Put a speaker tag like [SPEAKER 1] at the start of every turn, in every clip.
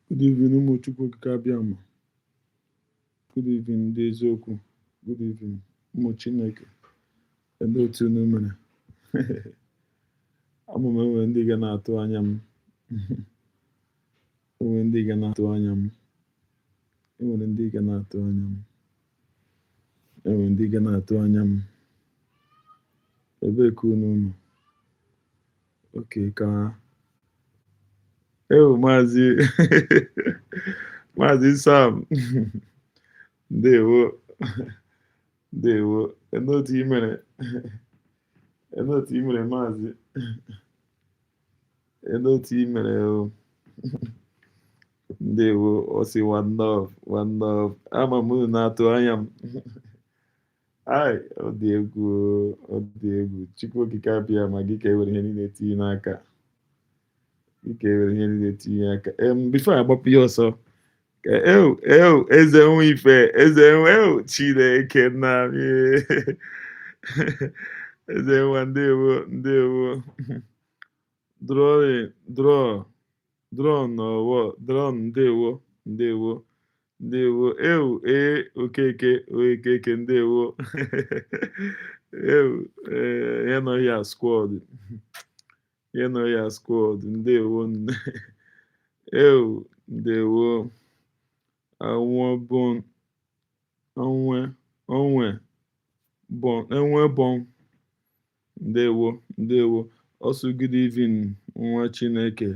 [SPEAKER 1] Good evening, Umuchukwu Kabiama. Good evening, Dezoku. Good evening, Umuchineke. And otu unu mere. Ama m enwe ndị ga na-atụ anya m. Enwe ndị ga na-atụ anya m. Enwere ndị ga na-atụ anya m. Enwere ndị ga na-atụ anya m. Ebee ka unu nọ? Okay, ka Maazị Maazị Sam. Ndewo. Ndewo. Otu i mere. Otu i mere Maazị. Otu i mere o. Ndewo. Ọ sị one love, one love. Ama m unu na-atụ anya m. Ai, ọ dị egwu, ọ dị egwu. Chukwu okike abịa ma gị ka ewere ihe niile tinye n'aka. Gị ka ewere ihe niile tinye aka. Before I gbapụ ya ọsọ, eze nwe ife, eze nwe Chineke nna m. Eze nwa ndewo, ndewo. Draw n'ọwọ, draw ndewo, ndewo. Ndewo, okeke ndewo. Ya nọ ya squad. Ya nọ ya squad, ndewo. Ndewo. Enwe bon. Ndewo, ndewo. Also, good evening, nwa Chineke,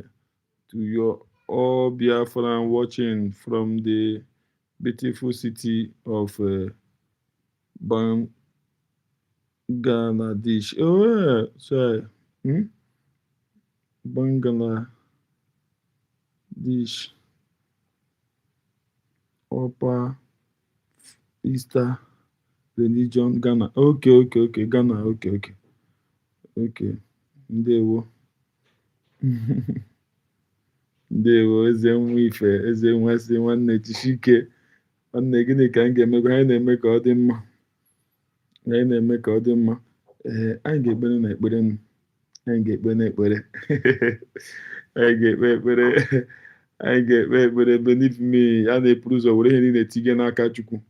[SPEAKER 1] to your all Biafran watching from the beautiful city of Bangladesh. Oh, yeah, sorry. Bangladesh. Upper Easter religion, Ghana. Okay. Ghana, okay. Ndewo. Ndewo, eze nwe ife, eze nwa si nwanne Chishike. Nwanne gịnị ka anyị ga-emekwa? Anyị na-eme ka ọ dị mma. Anyị na-eme ka ọ dị mma. Anyị ga-ekpere n'ekpere. Anyị ga-ekpe n'ekpere. Anyị ga-ekpe ekpere. Anyị ga-ekpe ekpere. Believe me, a na-epuru ụzọ were ihe niile tinye n'aka Chukwu.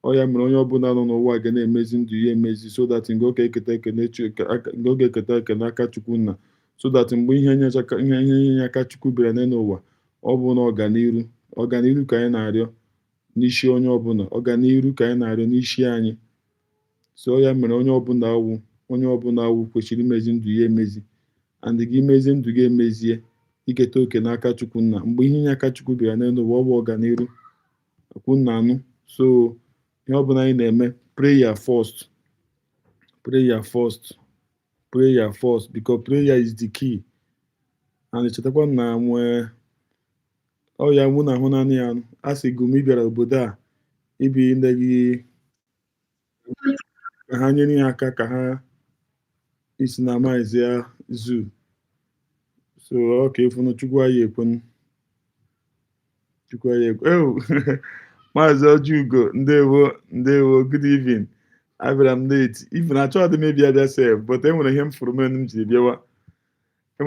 [SPEAKER 1] Ọ ya mere onye ọbụla nọ n'ụwa ga na-emezi ndụ ya emezi, so that mgbe ọ ga-eketa ekele aka Chukwu nna, so that mgbe ihe nye aka Chukwu bịara n'ụwa, ọ bụ na ọganiru ka anyị na-arịọ n'isi onye ọbụla, ọganiru ka anyị na-arịọ n'isi anyị. So ya mere onye ọbụla awụ kwesịrị imezi ndụ ya emezi, and gị imezi ndụ gị emezie, iketa oke n'aka Chukwu nna. Mgbe ihe nye aka Chukwu bịara n'ụwa, ọ bụ ọganiru Chukwu nna anụ. So ihe ọbụla anyị na-eme, prayer first, because prayer is the key. And chetakwa na ya mụ na ahụ naanị ya, a sị Gumi bịara obodo a ibi ndị gị ka ha nyere ya aka ka ha isi na maizi ya zoo. So ọ ka efunu Chukwu anyị ekwenu. Maazị Ojugo, ndewo, good evening. Abịara m late. Even achọghị m ịbịa sef, but enwere ihe m fụrụ menu m ji bịawa. Ka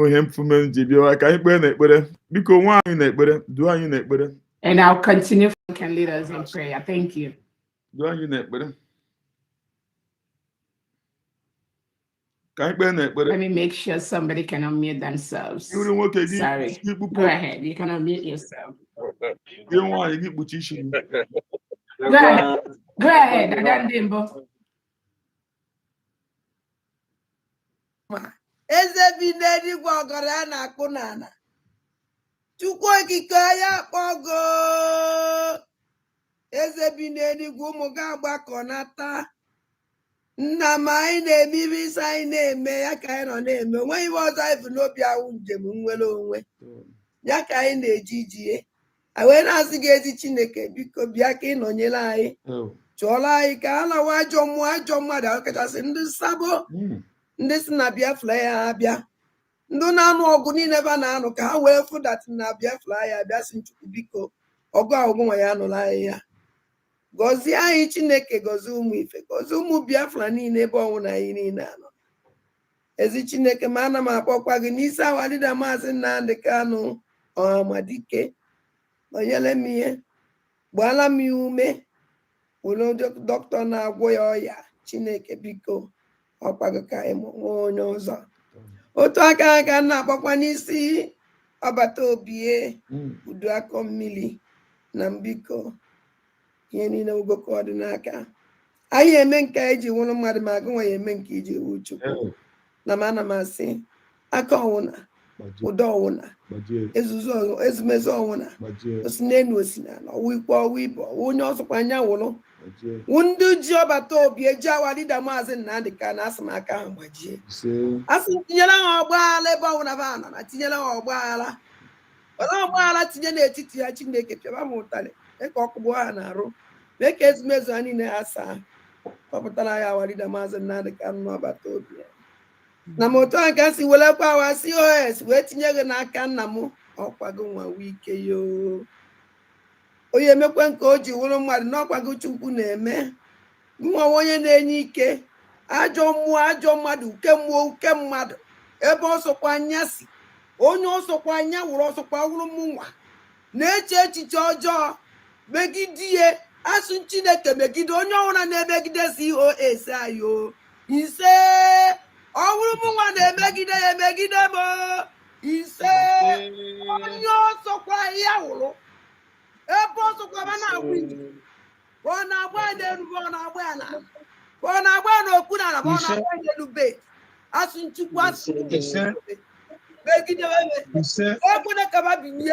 [SPEAKER 1] anyị kpee n'ekpere. Biko nwa anyị n'ekpere, duo anyị n'ekpere.
[SPEAKER 2] And I'll continue. Can lead us in prayer. Thank you.
[SPEAKER 1] Duo anyị n'ekpere. Ka anyị kpee n'ekpere.
[SPEAKER 2] Let me make sure somebody can unmute themselves.
[SPEAKER 1] Sorry.
[SPEAKER 2] Go ahead. You can unmute yourself.
[SPEAKER 1] Go
[SPEAKER 2] ahead. Adandimbo.
[SPEAKER 3] Eze bi n'eluigwe ọgọrọ a na-akpụ n'ala. Chukwu okike ya kpọgo. Eze bi n'eluigwe ụmụ gị agbakọnata. Nna m anyị na-eme ibe isi anyị na-eme ya ka anyị nọ na-eme. Onweghị ibe ọzọ anyị bụ n'obi awụ njem nwere onwe. Ya ka anyị na-eji ijie. Anyị na-asị gị ezi Chineke biko bịa ka ị nọnyere anyị. Chụọrọ anyị ka a lawa ajọ mmadụ ahụ, kachasị ndị sabo, ndị si na Biafra ya abịa. Ndị na-anụ ọgụ niile ebe a na-anụ ka ha wee fụdatị na Biafra ya abịa, si Chukwu biko ọgụ ahụ nwa ya anụla anyị ya. Gọzie anyị Chineke, gọzie ụmụ ife, gọzie ụmụ Biafra niile ebe ọnwụ na anyị niile anọ. Ezi Chineke, ma ana m akpọkwa gị n'isi awalida Maazị Nnamdi Kanu Ọhamadike, onyele m ihe gbaala m ya ume were dọkịta na-agwọ ya ọya Chineke biko ọkwago ka nwe onye ọzọ otu aka ka na-akpọkwa n'isi ọbata obie udu akọ mmiri na mbiko ihe niile ugoko ọdịnaka anyị eme nke iji nwụrụ mmadụ ma agụ nwa ya eme nke iji wu Chukwu na m ana m asị aka ọwụna ụdọ ọwụna ezumezu ọwụna osi n'elu osi n'ala ọwụ ikpe ọwụ ibe ọwụ onye ọsọkwa anya wụrụ wụ ndị ji ọbata obi eji awa dida maazị Nnamdị ka na asị m aka ahụ gbajie asị tinyere ha ọgbaghara ebe ọwụna ba nọ na tinyere ha ọgbaghara ọgbaghara tinye n'etiti ha Chineke pịaba m ụtarị mee ka ọkụgbu ha na-arụ mee ka ezumezu ha niile ha saa kpọpụtara ya awarida maazị Nnamdị ka n'ọbata obi ya na m otu a ka si welekwa awa COS wee tinye gị n'aka nna m ọkwago nwa wike yo onye emekwe nke o ji wụrụ mmadụ n'ọkwago Chukwu na-eme nwa onye na-enye ike ajọ mmụọ ajọ mmadụ uke mmụọ uke mmadụ ebe ọsọkwa anya si onye ọsọkwa anya wụrụ ọsọkwa wụrụ m nwa na-eche echiche ọjọọ megidie asụ Chineke megide onye ọbụla na-emegide COS ayo ise ọ bụrụ m nwa na-emegide ya emegide m ise onye ọsọkwa ya wụrụ ebe ọsọkwa ma na-agba ije ka ọ na-agba ya n'elu ka ọ na-agba ya n'ala ka ọ na-agba ya n'okwu n'ala ma ọ na-agba ya n'elu bed asụ Chukwu asụ megide ekwene ka ba binye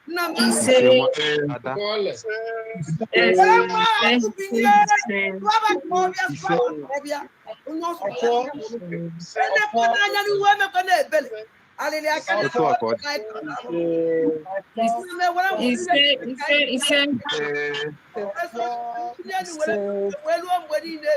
[SPEAKER 3] nna m anya n'ihu emekọ na-ebele alịlị aka weluo mgbe niile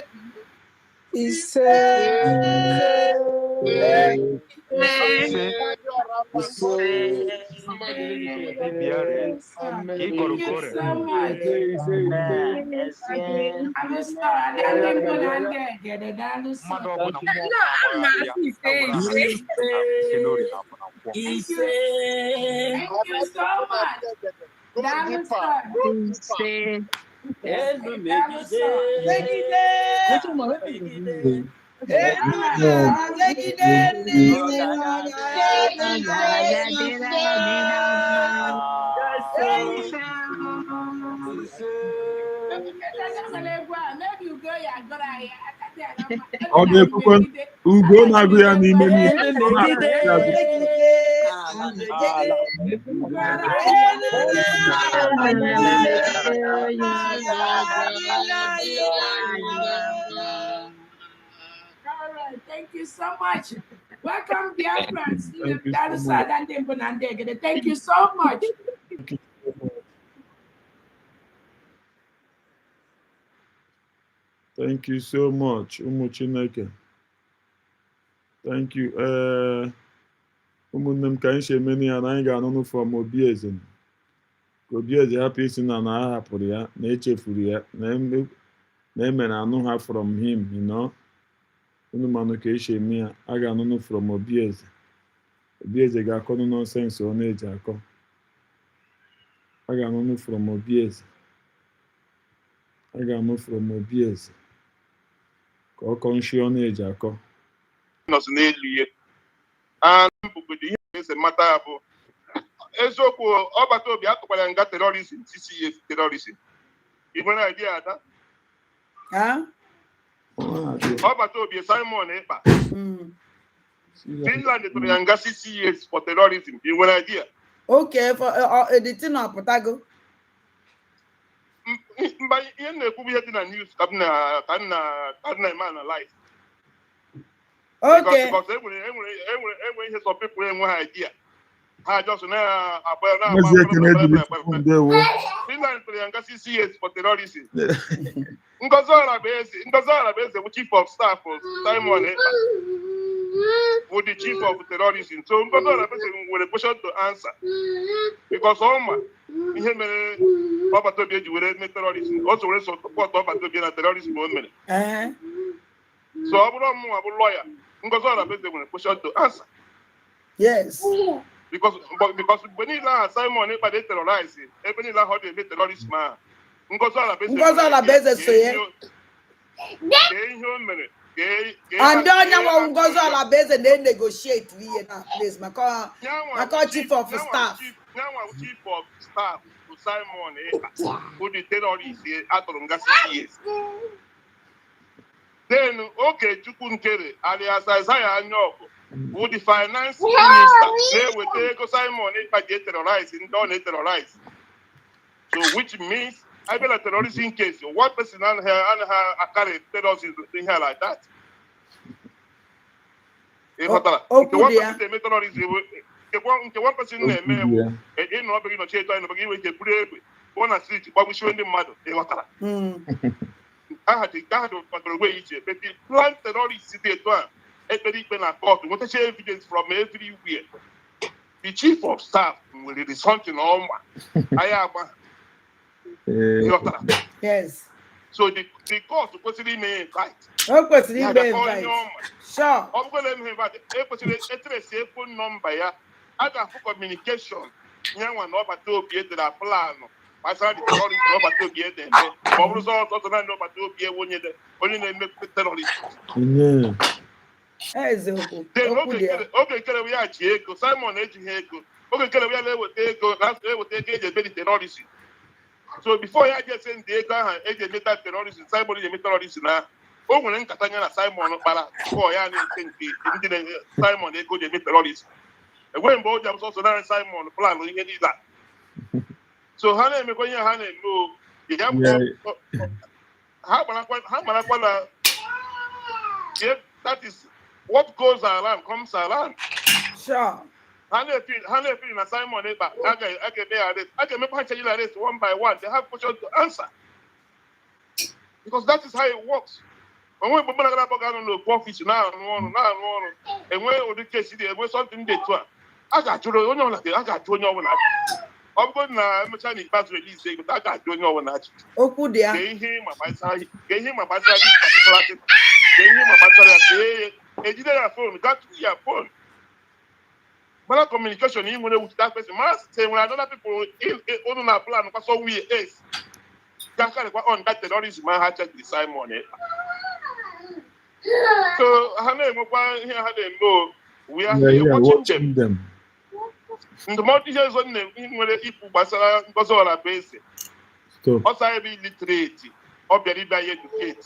[SPEAKER 1] ọ ga-ekwukwe ugo na-agụ ya n'ime
[SPEAKER 2] Thank you so much. Welcome, dear friends. Thank you so much.
[SPEAKER 1] Thank you so much, ụmụ Chineke. Thank you. Ụmụnne m ka anyị si eme ya na anyị ga-anụnụ from Obieze ka Obieze hapụ isi na a hapụrụ ya na echefuru ya na emere anụ ha from him, unu manụ ka esi eme ya. A ga-anụnụ from Obieze. Obieze ga-akọnụ nọnsensị ọ na-eji akọ. A ga-anụnụ from Obieze. A ga-anụ from Obieze ka ọ kọ nshi ọ na-eji akọ.
[SPEAKER 4] Nọsụ n'elu ihe mbụgodo ihe eze mata ya bụ eziokwu ọbata obi atụkwara nga terorizm CCS terorizm. Ị nwere idea ada? Ọbata obi Simon Ekpa Finland tụrụ ya nga 6 years for terrorism. Ị nwere idea?
[SPEAKER 3] Okay, for the thing apụtago.
[SPEAKER 4] Mba ihe na-ekwu ihe dị na news ka nna eme analyze.
[SPEAKER 3] Okay.
[SPEAKER 4] Because enwere ihe some people enwe ha idea. Ha just na Finland tụrụ ya nga 6 years for terrorism. Ngozi Arabeze bụ chief of staff of Simon Ekpa bụ the chief of terrorism. So Ngozi Arabeze nwere question to answer because ọma ihe mere ọbata obi eji were mee terrorism. O so were support ọbata obi na terrorism o mere. So ọ bụrụ mụ abụ lawyer, Ngozi Arabeze nwere question to answer.
[SPEAKER 3] Yes.
[SPEAKER 4] because when he learned Simon by the terrorizing, even he learned how they make terrorist man. Ngozola
[SPEAKER 3] beze so ye. And then you Ngozola beze they negotiate we na place. Maka chief of staff.
[SPEAKER 4] Chief of staff to Simon who the terrorists at years. Then okay, Chukunkere alias Isaiah Anyoko, who the finance minister, they will take Simon by the terrorizing, don't terrorize. So which means I been a terrorist in case one person and her carry terrorism in here like that. One person name in no begin to change and begin with the one street, but we show them mad. I had to way but the plan terrorists today to court. What is evidence from everywhere? The chief of staff will be something on I am.
[SPEAKER 3] Yes.
[SPEAKER 4] So the court was really made right.
[SPEAKER 3] Sure.
[SPEAKER 4] I'm going to invite a phone number. I got for communication. Young one over to be at the plan. I saw the terrorist over to be at them. But results also not over to be only the terrorist. Okay, we are Chico, Simon Edgehego. Okay, we are able to take a terrorist. So before I just send the agent terrorist, Simon is a terrorist now. Oh, when Catania Simon Bala, before I think Simon they go to terrorist. And when both them also now Simon plan, we need that. So Hannah, me going Hannah, no, that is what goes around comes around.
[SPEAKER 3] Sure.
[SPEAKER 4] Hannah feel Simon, I can make this one by one. They have questions to answer. Because that is how it works. When we put on profits now, and when the case is when something they do, I got to know like I got to know. I'm going to Chinese pass release, but I got to know when I gave him a particular gave him a phone, got to your phone. But communication, even with that person, must say when other people on our plan, because so we is. On that terrorism, I had to decide money. So, we are here watching them. The more details on them, when the people was all a basic. Also, I be literate or very educated.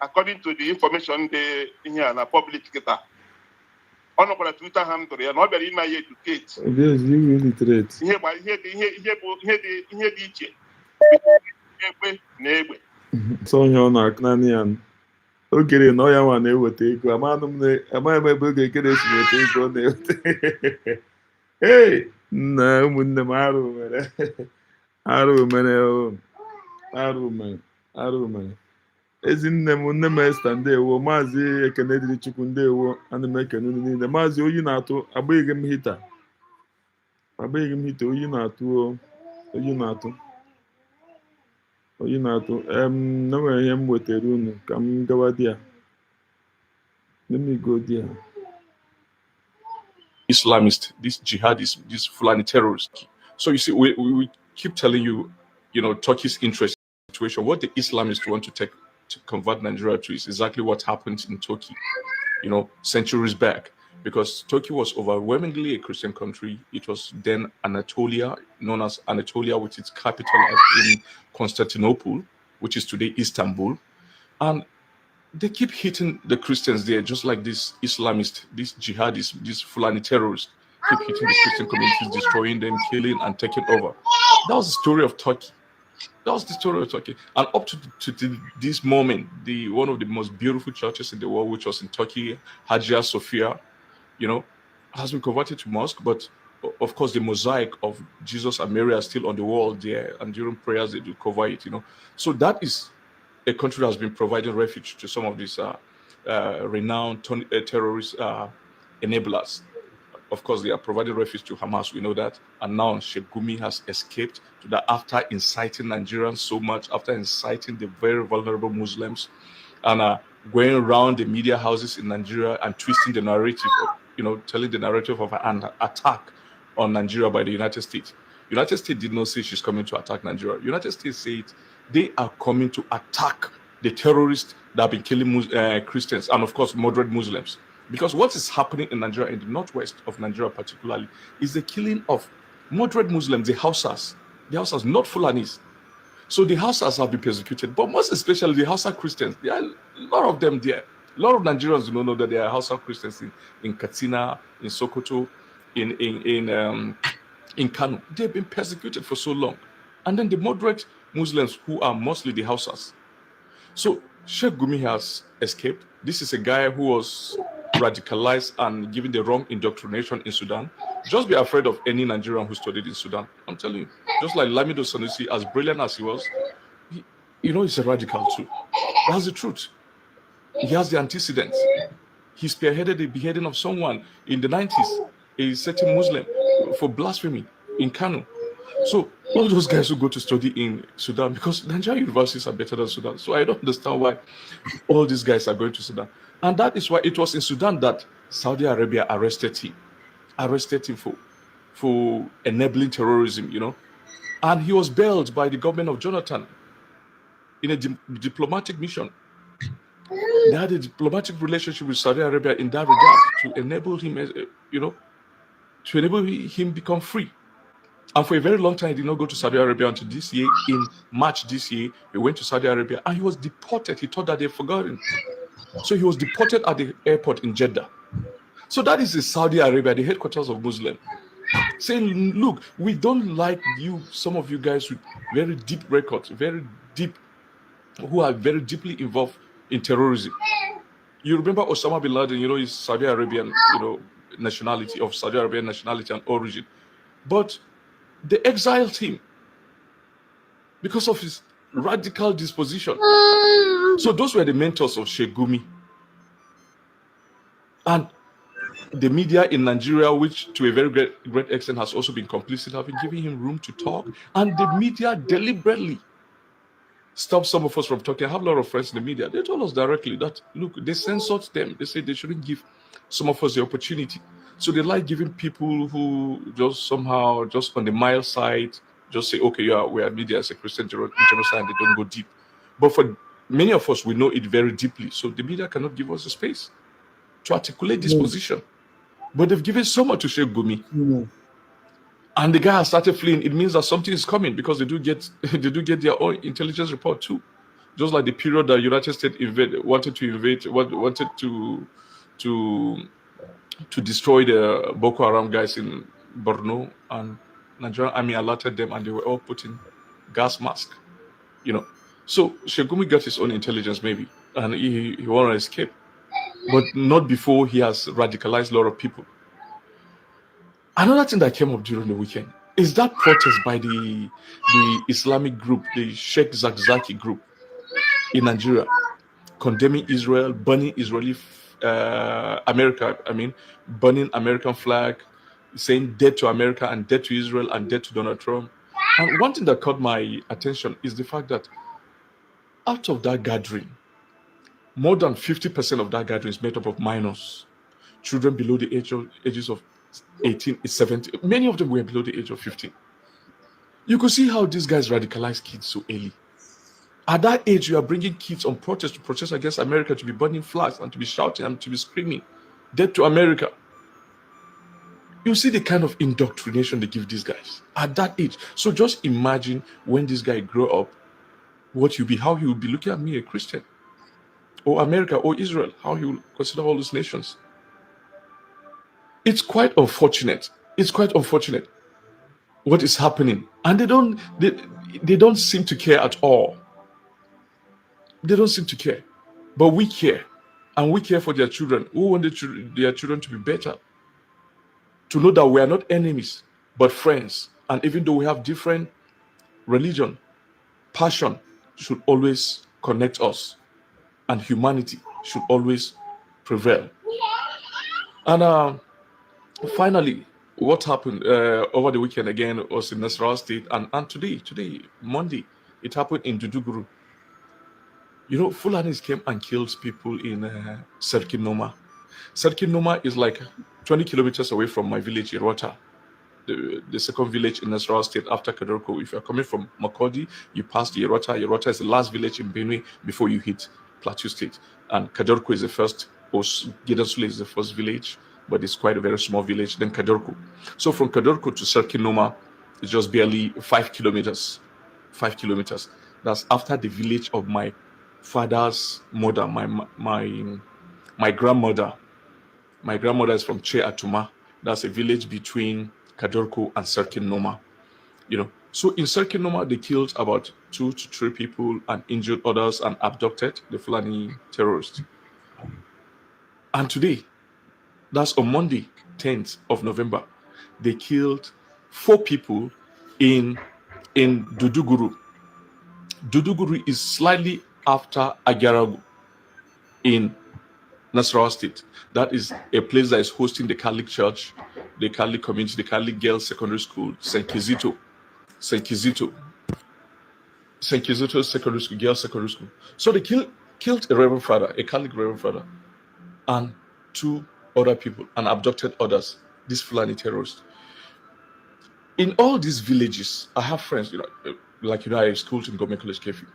[SPEAKER 4] According to the information they here in a public sector. On a Twitter handle, and not very educated.
[SPEAKER 1] Yes, you illiterate.
[SPEAKER 4] Here,
[SPEAKER 1] So you're not Canadian. Okay, no, I want to take a man. Am I able to get a hey, no, when the matter, Aruman. As in them when the master and they were Mazi, a Canadian chicken, they were and the American, the Mazi, you know, I beg him hitter. I beg him hit, you know, to you know. You know, no, I am with a room. Come go there. Let me go there.
[SPEAKER 5] Islamist, these jihadists, these Fulani terrorists. So you see, we keep telling you, Turkey's interest situation. What the Islamists want to convert Nigeria to is exactly what happened in Turkey, centuries back. Because Turkey was overwhelmingly a Christian country. It was then Anatolia, known as Anatolia, with its capital in Constantinople, which is today Istanbul. And they keep hitting the Christians there, just like these Islamists, these jihadists, these Fulani terrorists, keep hitting the Christian communities, destroying them, killing and taking over. That was the story of Turkey. And up to this moment, one of the most beautiful churches in the world, which was in Turkey, Hagia Sophia, has been converted to mosque, but of course the mosaic of Jesus and Mary are still on the wall there, and during prayers they do cover it, So that is a country that has been providing refuge to some of these renowned terrorist enablers. Of course, they are providing refuge to Hamas, we know that. And now Sheikh Gumi has escaped to that after inciting Nigerians so much, after inciting the very vulnerable Muslims, and going around the media houses in Nigeria and twisting the narrative telling the narrative of an attack on Nigeria by the United States. United States did not say she's coming to attack Nigeria. United States said they are coming to attack the terrorists that have been killing Christians and, of course, moderate Muslims. Because what is happening in Nigeria, in the northwest of Nigeria particularly, is the killing of moderate Muslims, the Hausas, not Fulanis. So the Hausas have been persecuted, but most especially the Hausa Christians. There are a lot of them there. A lot of Nigerians do not know that there are Hausa Christians in Katsina, in Sokoto, in Kano. They've been persecuted for so long. And then the moderate Muslims, who are mostly the Hausas. So Sheikh Gumi has escaped. This is a guy who was radicalized and given the wrong indoctrination in Sudan. Just be afraid of any Nigerian who studied in Sudan. I'm telling you, just like Lamido Sanusi, as brilliant as he was, he's a radical too. That's the truth. He has the antecedents. He spearheaded the beheading of someone in the 90s, a certain Muslim, for blasphemy in Kano. So all those guys who go to study in Sudan, because Nigerian universities are better than Sudan. So I don't understand why all these guys are going to Sudan. And that is why it was in Sudan that Saudi Arabia arrested him for enabling terrorism, And he was bailed by the government of Jonathan in a diplomatic mission. They had a diplomatic relationship with Saudi Arabia in that regard to enable him, to enable him become free. And for a very long time, he did not go to Saudi Arabia until this year. In March this year, he went to Saudi Arabia and he was deported. He thought that they'd forgotten. So he was deported at the airport in Jeddah. So that is in Saudi Arabia, the headquarters of Muslim, saying, look, we don't like you, some of you guys with very deep records, who are very deeply involved in terrorism. You remember Osama bin Laden, is Saudi Arabian, nationality, of Saudi Arabian nationality and origin. But they exiled him because of his radical disposition. So those were the mentors of Sheikh Gumi. And the media in Nigeria, which to a very great extent has also been complicit, have been giving him room to talk. And the media deliberately stopped some of us from talking. I have a lot of friends in the media. They told us directly that, look, they censored them. They said they shouldn't give some of us the opportunity. So they like giving people who just somehow, just on the mild side, just say, okay, yeah, we are media as a Christian genocide, and they don't go deep. But for many of us, we know it very deeply. So the media cannot give us the space to articulate this position. But they've given so much to Sheikh Gumi. And the guy has started fleeing. It means that something is coming, because they do get their own intelligence report too. Just like the period that United States wanted to destroy the Boko Haram guys in Borno, and Nigerian army alerted them, and they were all put in gas mask. So Sheikh Gumi got his own intelligence maybe, and he wanted to escape, but not before he has radicalized a lot of people. Another thing that came up during the weekend is that protest by the Islamic group, the Sheikh Zakzaki group in Nigeria, condemning Israel, burning burning American flag, saying death to America and death to Israel and death to Donald Trump. And one thing that caught my attention is the fact that out of that gathering, more than 50% of that gathering is made up of minors, children below the ages of 18, 17. Many of them were below the age of 15. You could see how these guys radicalize kids so early. At that age, you are bringing kids on protest to protest against America, to be burning flags and to be shouting and to be screaming, death to America. You see the kind of indoctrination they give these guys at that age. So just imagine when this guy grow up, how he will be looking at me, a Christian, or America, or Israel, how he will consider all those nations. It's quite unfortunate. What is happening, and they don't seem to care at all. They don't seem to care, but we care, and we care for their children. We want their children to be better, to know that we are not enemies but friends. And even though we have different religion, passion should always connect us, and humanity should always prevail. And finally, what happened over the weekend again was in Nasarawa State, and today, Monday, it happened in Duduguru. Fulanis came and killed people in Serkinoma. Sarkin Noma is like 20 kilometers away from my village, Irota, the second village in Nasarawa State after Kadorko. If you're coming from Makodi, you pass the Irota. Irota is the last village in Benue before you hit Plateau State. And Kadorko is the first, or Gedasule is the first village, but it's quite a very small village. Then Kadorko. So from Kadorko to Sarkin Noma, it's just barely 5 kilometers. 5 kilometers. That's after the village of my father's mother, my grandmother. My grandmother is from Che Atuma. That's a village between Kadorko and Sarkin Noma. So in Sarkin Noma, they killed about 2 to 3 people and injured others and abducted the Fulani terrorists. And today, that's on Monday, 10th of November, they killed 4 people in Duduguru. Duduguru is slightly after Agaragu in Nasarawa State. That is a place that is hosting the Catholic Church, the Catholic community, the Catholic Girls Secondary School, St. Kizito Secondary School, Girls Secondary School. So they killed a Reverend Father, a Catholic Reverend Father, and 2 other people, and abducted others, these Fulani terrorists. In all these villages, I have friends, I schooled in Gumi College Kefi.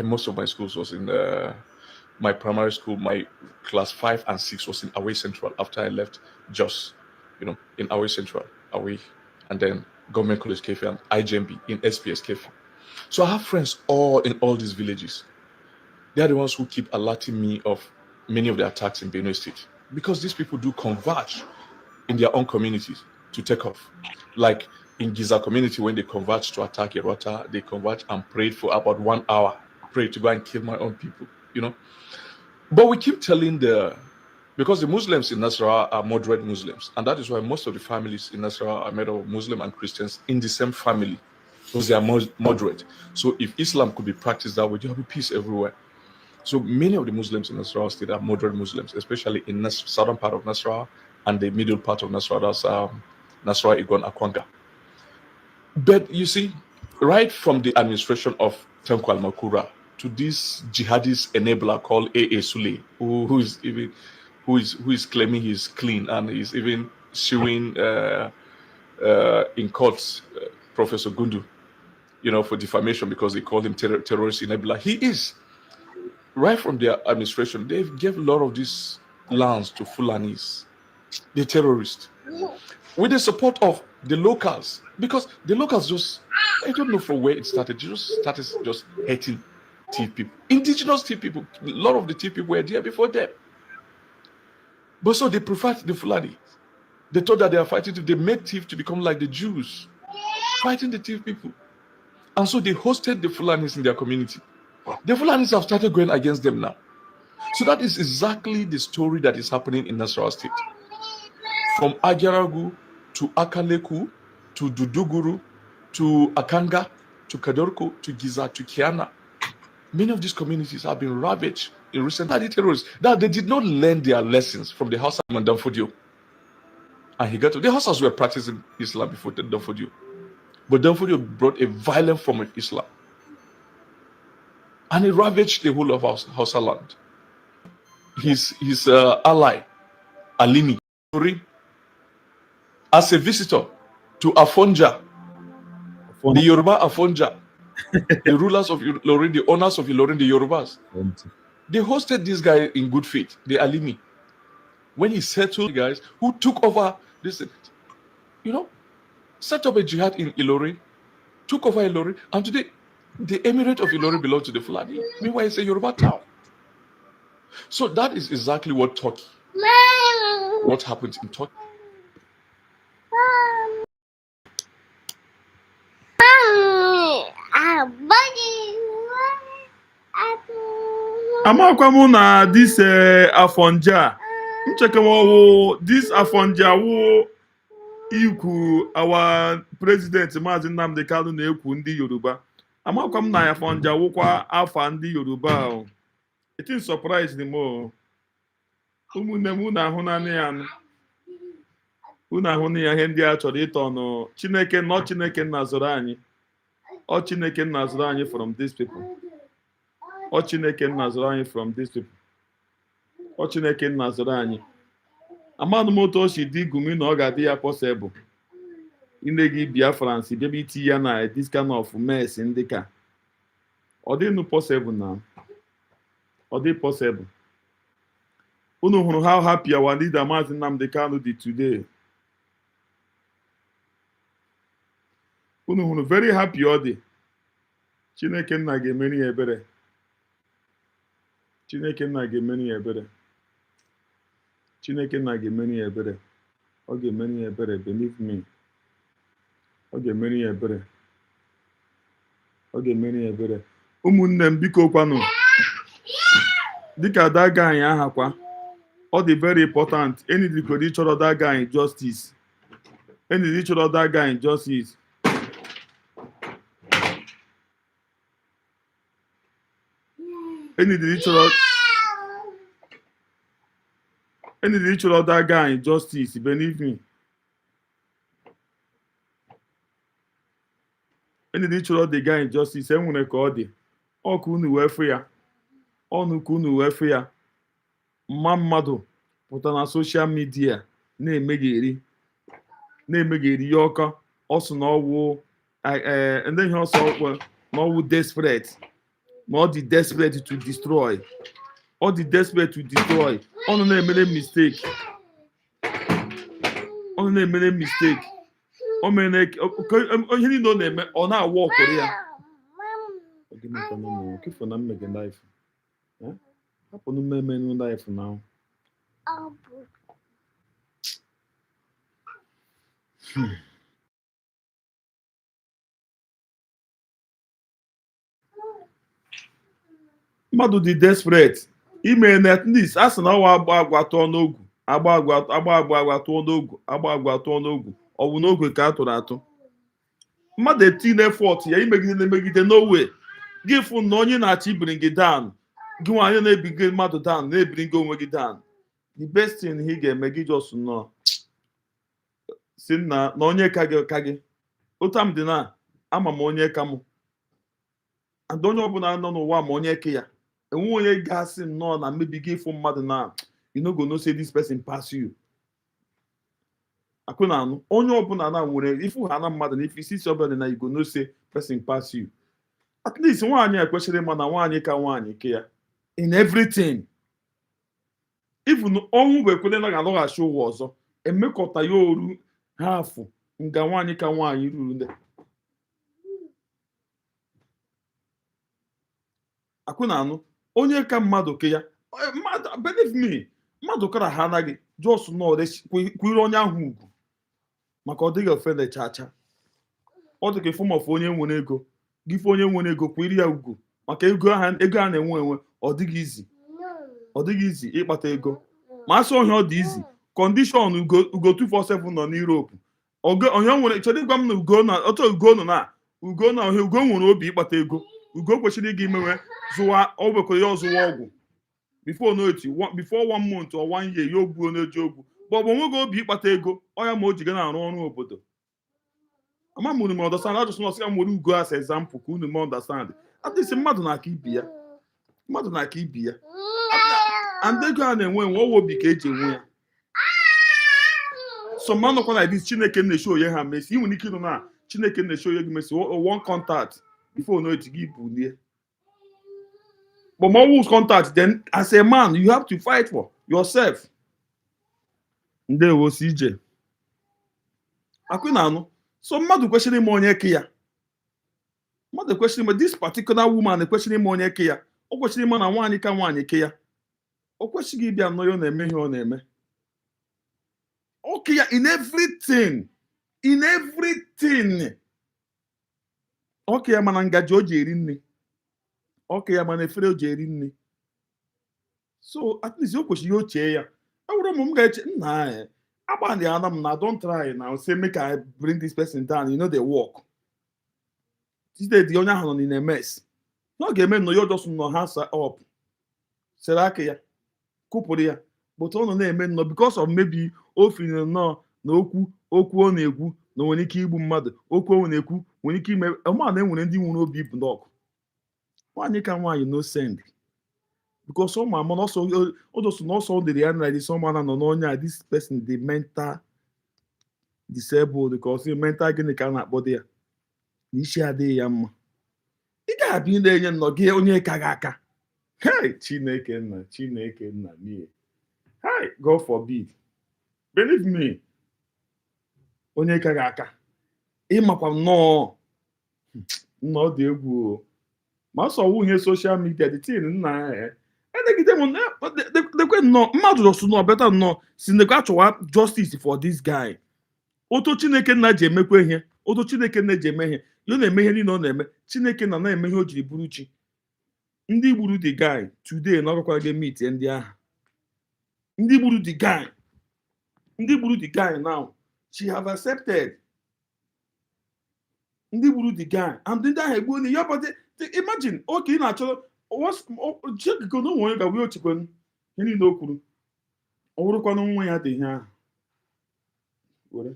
[SPEAKER 5] Most of my schools was in my primary school. My class 5 and 6 was in Away Central after I left Jos, in Away Central, Away, and then Government College Kefi and IJMB in SPS Kefi. So I have friends all in all these villages. They are the ones who keep alerting me of many of the attacks in Benue State, because these people do converge in their own communities to take off. Like in Giza community, when they converge to attack Erota, they converge and prayed for about 1 hour, prayed to go and kill my own people, But we keep telling because the Muslims in Nasarawa are moderate Muslims, and that is why most of the families in Nasarawa are made of Muslim and Christians in the same family, because they are moderate. So if Islam could be practiced that way, there will be peace everywhere. So many of the Muslims in Nasarawa State are moderate Muslims, especially in the southern part of Nasarawa and the middle part of Nasarawa, that's Nasarawa, Igon, Akwanga. But you see, right from the administration of Tanko Makura to this jihadist enabler called A.A. Sule, who is claiming he's clean and is even suing in courts Professor Gundu, for defamation because they called him terrorist enabler. He is. Right from their administration, they gave a lot of these lands to Fulanis, the terrorists, with the support of the locals, because the locals I don't know from where it started, started hating Tiv people, indigenous Tiv people. A lot of the Tiv people were there before them. But so they preferred the Fulani. They thought that they are fighting they made Tiv to become like the Jews, fighting the Tiv people. And so they hosted the Fulanis in their community. The Fulanis have started going against them now. So that is exactly the story that is happening in Nasarawa State. From Agaragu to Akaleku to Duduguru to Akanga to Kadorko to Giza to Kiana. Many of these communities have been ravaged in recent terrorists. That they did not learn their lessons from the Hausa and Danfodio. And the Hausas were practicing Islam before Danfodio. But Danfodio brought a violent form of Islam. And he ravaged the whole of Hausa land. His ally, Alimi, as a visitor to Afonja, the Yoruba Afonja, the rulers of Ilorin, the owners of Ilorin, the Yorubas, they hosted this guy in good faith, the Alimi. When he settled the guys who took over this, set up a jihad in Ilorin, took over Ilorin, and today the emirate of Ilorin belongs to the Fulani. Meanwhile, it's a Yoruba town. So that is exactly what happened in Turkey.
[SPEAKER 1] Amakwa mu na this Afonja. Nchekawo this Afonja wo ikwu our president Mazi Nnamdi Kanu na-ekwu ndị Yoruba. Amakwa m na Afonja wụkwa afa ndị Yoruba. It is surprised mo. Ụmụnne m na-ahụ naanị ya. Unu ahụ na ihe ndị a chọrọ ịtọ ọnụ Chineke na-azụrụ anyị. Ọ Chineke na-azụrụ anyị from these people. Ọ Chineke na-azụrụ anyị from these people. ọ Chineke nna zọrọ anyị amanụ m otu o si dị Gumi na ọ ga-adị ya possible ine gị Biafra nsi bịaba iti ya na this kind of mess ndị ka ọ dịnụ possible na ọ dị possible unu hụrụ how happy our leader Maazị Nnamdi Kanu dị today unu hụrụ very happy ọ dị Chineke nna ga-emeri ya ebere Chineke nna ga-emeri ya ebere Chineke nna ga-emeri ya ebere ọ ga-emeri ya ebere believe me ọ ga-emeri ya ebere ọ ga-emeri ya ebere ụmụnne m biko kwanụ dịka adaga anyị aha kwa ọ dị very important enidikodi chọrọ daga anyị justice enidi chọrọ daga anyị justice enidi chọrọ daga anyị justice believe me enidi chọrọ the guy justice enwere ka ọ dị ọkụ unu wee fụ ya ọnụ ka unu wee fụ ya mma mmadụ pụta na soshal midia na-emegheri ya ọkọ ọsụ na ọwụ ndị ihe ọsọ ọkpọ na ọwụ desperate ma ọ dị desperate to destroy ọ dị desperate to destroy ọnụ na-emere mistake o mere ihe niile ọ na-eme ọ na-awa ọkụrụ ya hapụ na mmemme life now mmadụ dị desperate ime na at least a sị na ọwa agba agwa tụọ n'ogwu agba agwa tụọ n'ogwu ọ bụ n'ogwe ka a tụrụ atụ mmadụ etinye effort ya imegide n'owe gị fụ na onye na-achọ ibiri gị down gị nwanyị na-ebigi mmadụ down na-ebiri gị onwe gị down the best thing ị ga-eme gị just nọ si na onye ka gị otu m dị na ama m onye ka m and onye ọbụla nọ n'ụwa ma onye ke ya enwe onye ga-asị nnọọ na mmebi gị ịfụ mmadụ na you no go know say this person pass you akụ na anụ onye ọbụla na nwere ifu ha na mmadụ na ife isi ọbụla na you go know say person pass you at least nwaanyị ekwesịrị ịma na nwaanyị ka nwaanyị ke ya in everything even ọnwụ bụ ekwele na ga-alọghachi ụwa ọzọ emekọta ya oru ha afụ nga nwaanyị ka nwaanyị ruru nde akụ na anụ onye ka mmadụ ke ya mmadụ believe me mmadụ kara ha anaghị just nọ kwire onye ahụ ugwu maka ọ dịghị ofele chacha ọ dịka form of onye nwere ego gị fụ onye nwere ego kwiri ya ugwu maka ego a na-enwe ọ dịghị izi ịkpata ego ma asị onye ọ dị izi kọndishọn ugo 247 nọ n'Europe onye nwere chọrọ ịgwa m na ugo na ọhịa ugo nwere obi ịkpata ego ugo kwesịrị ịga imewe zụwa o bekwara ya ọzụwa ọgwụ before 1 month or 1 year ya ogbuo n'eji ogwu bụ nwoge obi ịkpata ego ọ ya ma o ji ga na-arụ ọrụ obodo ama m unu m understand ajụsụ na ọsị ya nwere ugo as example ka unu m understand adịsị mmadụ na-aka ibi ya and ego a na-enwe ọwa obi ka eji enwe ya so mmanụkwa na dis Chineke na-eshi onye ha mesi inwere ike ịnụ na Chineke na-eshi onye gị mesi one contact before no eti gị bulie but more who's contact then as a man you have to fight for yourself ndewo CJ akụ na anụ so mmadụ kwesịrị ime onye ke ya mmadụ kwesịrị ime this particular woman kwesịrị ime onye ke ya o kwesịrị ime na nwaanyị ka nwaanyị ke ya o kwesịghị ịbịa nọ ya ọ na-eme ihe ọ na-eme okay ya in everything okay ya mana ngaji o ji eri nri okay ya mana efere o ji eri nri so at least o kwesịrị ochie ya ewere m ga-eche nna agbalị ana m na don't try now say make I bring this person down you know they work today the onye ahụ nọ in a mess no ga-eme no yo just no hands up sere aka ya kụpụrụ ya but ọ nọ na-eme nnọọ because of maybe o firi nnọọ na okwu ọ na-ekwu na nwere ike igbu mmadụ okwu ọ na-ekwu nwere ike ime ọma na enwere ndị nwere obi ibu n'ọkụ nwaanyị ka nwaanyị no send because someone also the reality someone no this person the mental disabled because the mental gịnị ka a na-akpọ dị ya na isi adịghị ya mma ị ga-abịa na-enye nnọọ gị onye ka gị aka hey Chineke nna me hey God forbid believe me onye ka gị aka ịmakwa nnọọ dị egwu ma sọ nwunye social media the thing nna enegide m dekwe nnọọ mmadụ jọsụ nnọọ beta nnọọ si nekwa achọwa justice for this guy otu Chineke nna ji emekwa ihe otu Chineke nna ji eme ihe ya na-eme ihe niile ọ na-eme Chineke na na-eme ihe o jiri bụrụ chi ndị gburu the guy today na ọgakwa gị meet ndị agha ndị gburu the guy now she have accepted ndị gburu the guy and ndị agha egbuo ya but imagine oke ị na-achọ chekiko na onwe onye ga-wee ochikwen ihe niile o kwuru ọ bụrụkwanụ nwa ya dị ihe ahụ were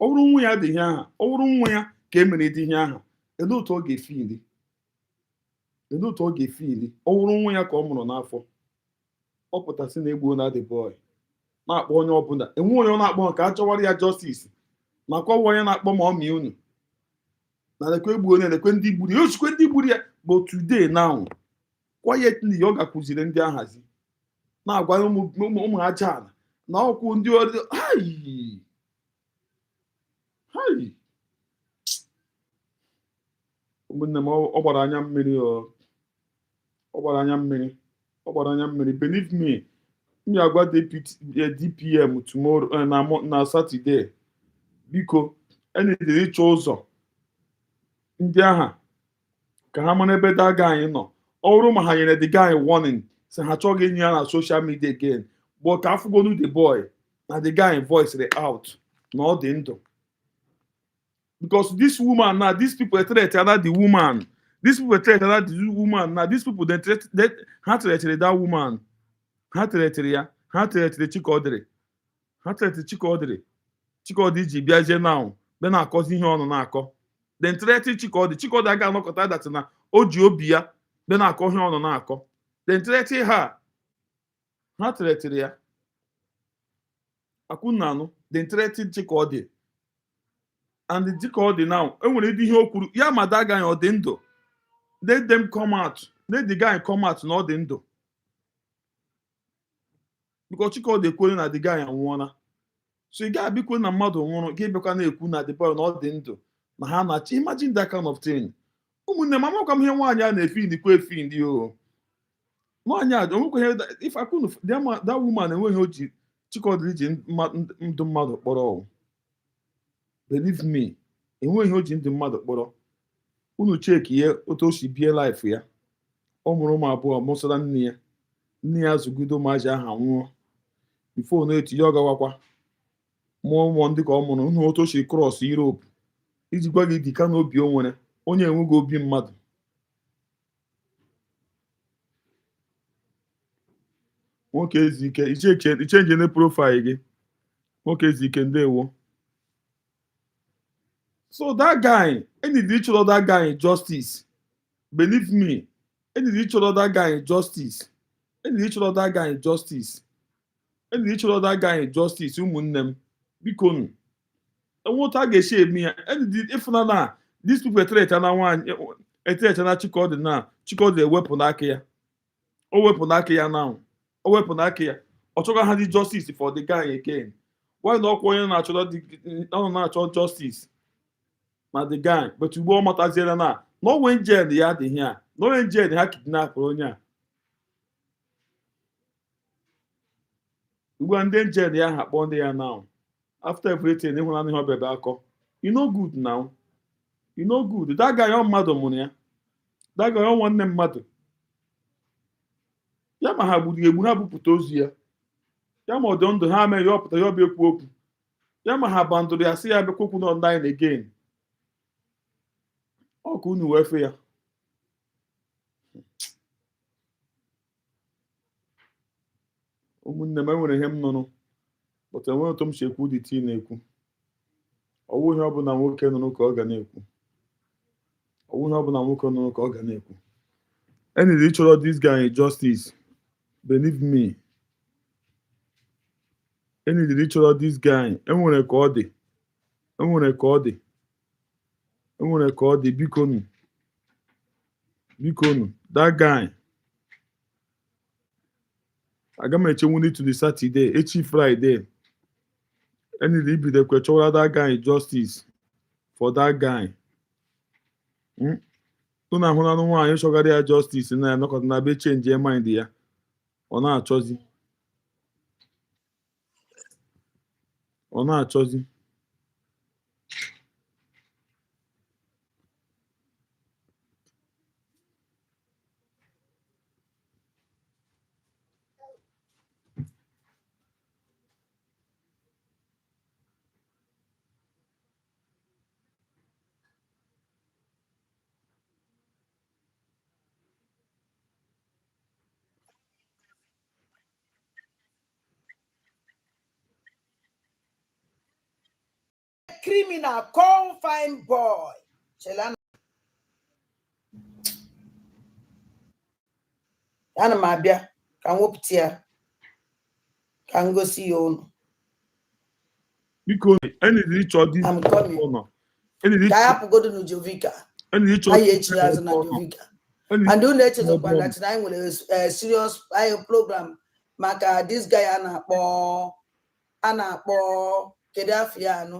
[SPEAKER 1] ọ bụrụ nwa ya dị ihe ahụ ọ bụrụ nwa ya ka emere dị ihe ahụ elee otu ọ ga-efili ọ bụrụ nwa ya ka ọ mụrụ n'afọ ọ pụtasị na egbuo na the boy na-akpọ onye ọbụla enwe onye ọ na-akpọ ka a chọwara ya justice nakwa onye na-akpọ ma ọmị unu na lekwe egbuo na-elekwe ndị gburu ya ochikwe ndị gburu ya bụ today now quietly ọ ga-akụziri ndị ahazi na-agwa ụmụ aja ala na ọkwụ ndị ọrụ ụmụnne m ọ gbara anya mmiri believe me m ga-agwa DPM tomorrow na Saturday biko enedere ịchọ ụzọ ndị agha ka ha mara ebe that guy nọ ọ bụrụ ma ha nyere the guy warning si ha chọghị enyi ya na social media again but ka afụgonu the boy na the guy voice out na ọ dị ndụ because this woman now these people threat the woman now these people ha threatened that woman ha threatened ya ha threatened Chikaọdị ji bịazie now be na-akọzi ihe ọnụ na-akọ then threaten Chikaọdị aga anọkọta dat na o ji obi ya be na-akọ ihe ọnụ na-akọ then threaten ha threatened ya akwụnanụ then threaten Chikaọdị and Chikaọdị now enwere ihe o kwuru ya ma that guy ọ dị ndụ let them come out let the guy come out na ọ dị ndụ because Chikaọdị ekwere na the guy anwụọla so ị ga-abịakwa na mmadụ nwụrụ gị bịakwa na-ekwu na the boy na ọ dị ndụ na ha na-achị imagine that kind of thing ụmụnne m amakwa m ihe nwaanyị a na-efi ndị o nwaanyị a onwekwa ihe if akwụnụ that woman enweghị o ji Chikaọdị ji ndụ mmadụ kpọrọ believe me enweghị o ji ndụ mmadụ kpọrọ unu cheki ya otu o si bie life ya ọ mụrụ ụmụ abụọ mụsara nne ya zụgide ụmụaji aha nwụọ bifo na-etinye ọ gawakwa mụọ ụmụ ndị ka ọ mụrụ unu otu o si cross Europe iji gwa gị dịka n'obi o nwere onye enweghị obi mmadụ nwoke Ezike ichenje na profile gị nwoke Ezike ndewo so that guy enidi ịchọrọ that guy justice believe me enidi ịchọrọ that guy justice ụmụnne m biko nụ enweta ga-esi eme ya enidi ịfụna na these people etereta na nwaanyị etereta na Chikaọdị na Chikaọdị ewepụ n'aka ya o wepụ n'aka ya now o wepụ n'aka ya ọ chọrọ ha dị justice for the guy again why na ọkwa onye na-achọ justice na the guy but ugbo ọ mataziela na onwe njen ya dị ihe a na onwe njen ha kidnapụrụ onye a ugbo ndị njen ya ha kpọọ ndị ya now after everything ịhụna ihe ọbebe akọ you know good now you know good that guy ọ mmadụ mụrụ ya that guy ọ nwanne mmadụ ya ma ha gburu egbu ha bupụta ozu ya ya ma ọ dị ndụ ha mee ya ọpụta ya ọbịa ekwu okwu ya ma ha bandụrụ ya sị ya bịakwa okwu na online again ọkụ unu wee fe ya ụmụnne m enwere ihe m nụrụ but enweghị otu m si ekwu dị tii na-ekwu ọ ọwụ ihe ọbụla nwoke nụrụ ka ọ ga na-ekwu ọwụ ihe ọbụla nwoke nụrụ ka ọ ga na-ekwu eniri ịchọrọ this guy justice believe me eniri ịchọrọ this guy enwere ka ọ dị bikonu that guy aga m echenwuli to the Saturday echi Friday eniri ibidokwe chọwara that guy justice for that guy tụ na ahụlanụ nwaanyị chọgara ya justice na ya nọkọta na be change ya mind ya ọ na-achọzi
[SPEAKER 3] criminal call fine boy chelana ana m abịa ka m wepụta ya ka m gosi ya ụnụ
[SPEAKER 1] biko eniri ịchọ dị
[SPEAKER 3] I'm coming.
[SPEAKER 1] ụlọ eniri
[SPEAKER 3] ka ya pụgodo na Jovika
[SPEAKER 1] ịchọ
[SPEAKER 3] anyị echi azụ na Jovika and unu echezokwa na anyị nwere serious program maka this guy a na-akpọ kedu afọ ya anụ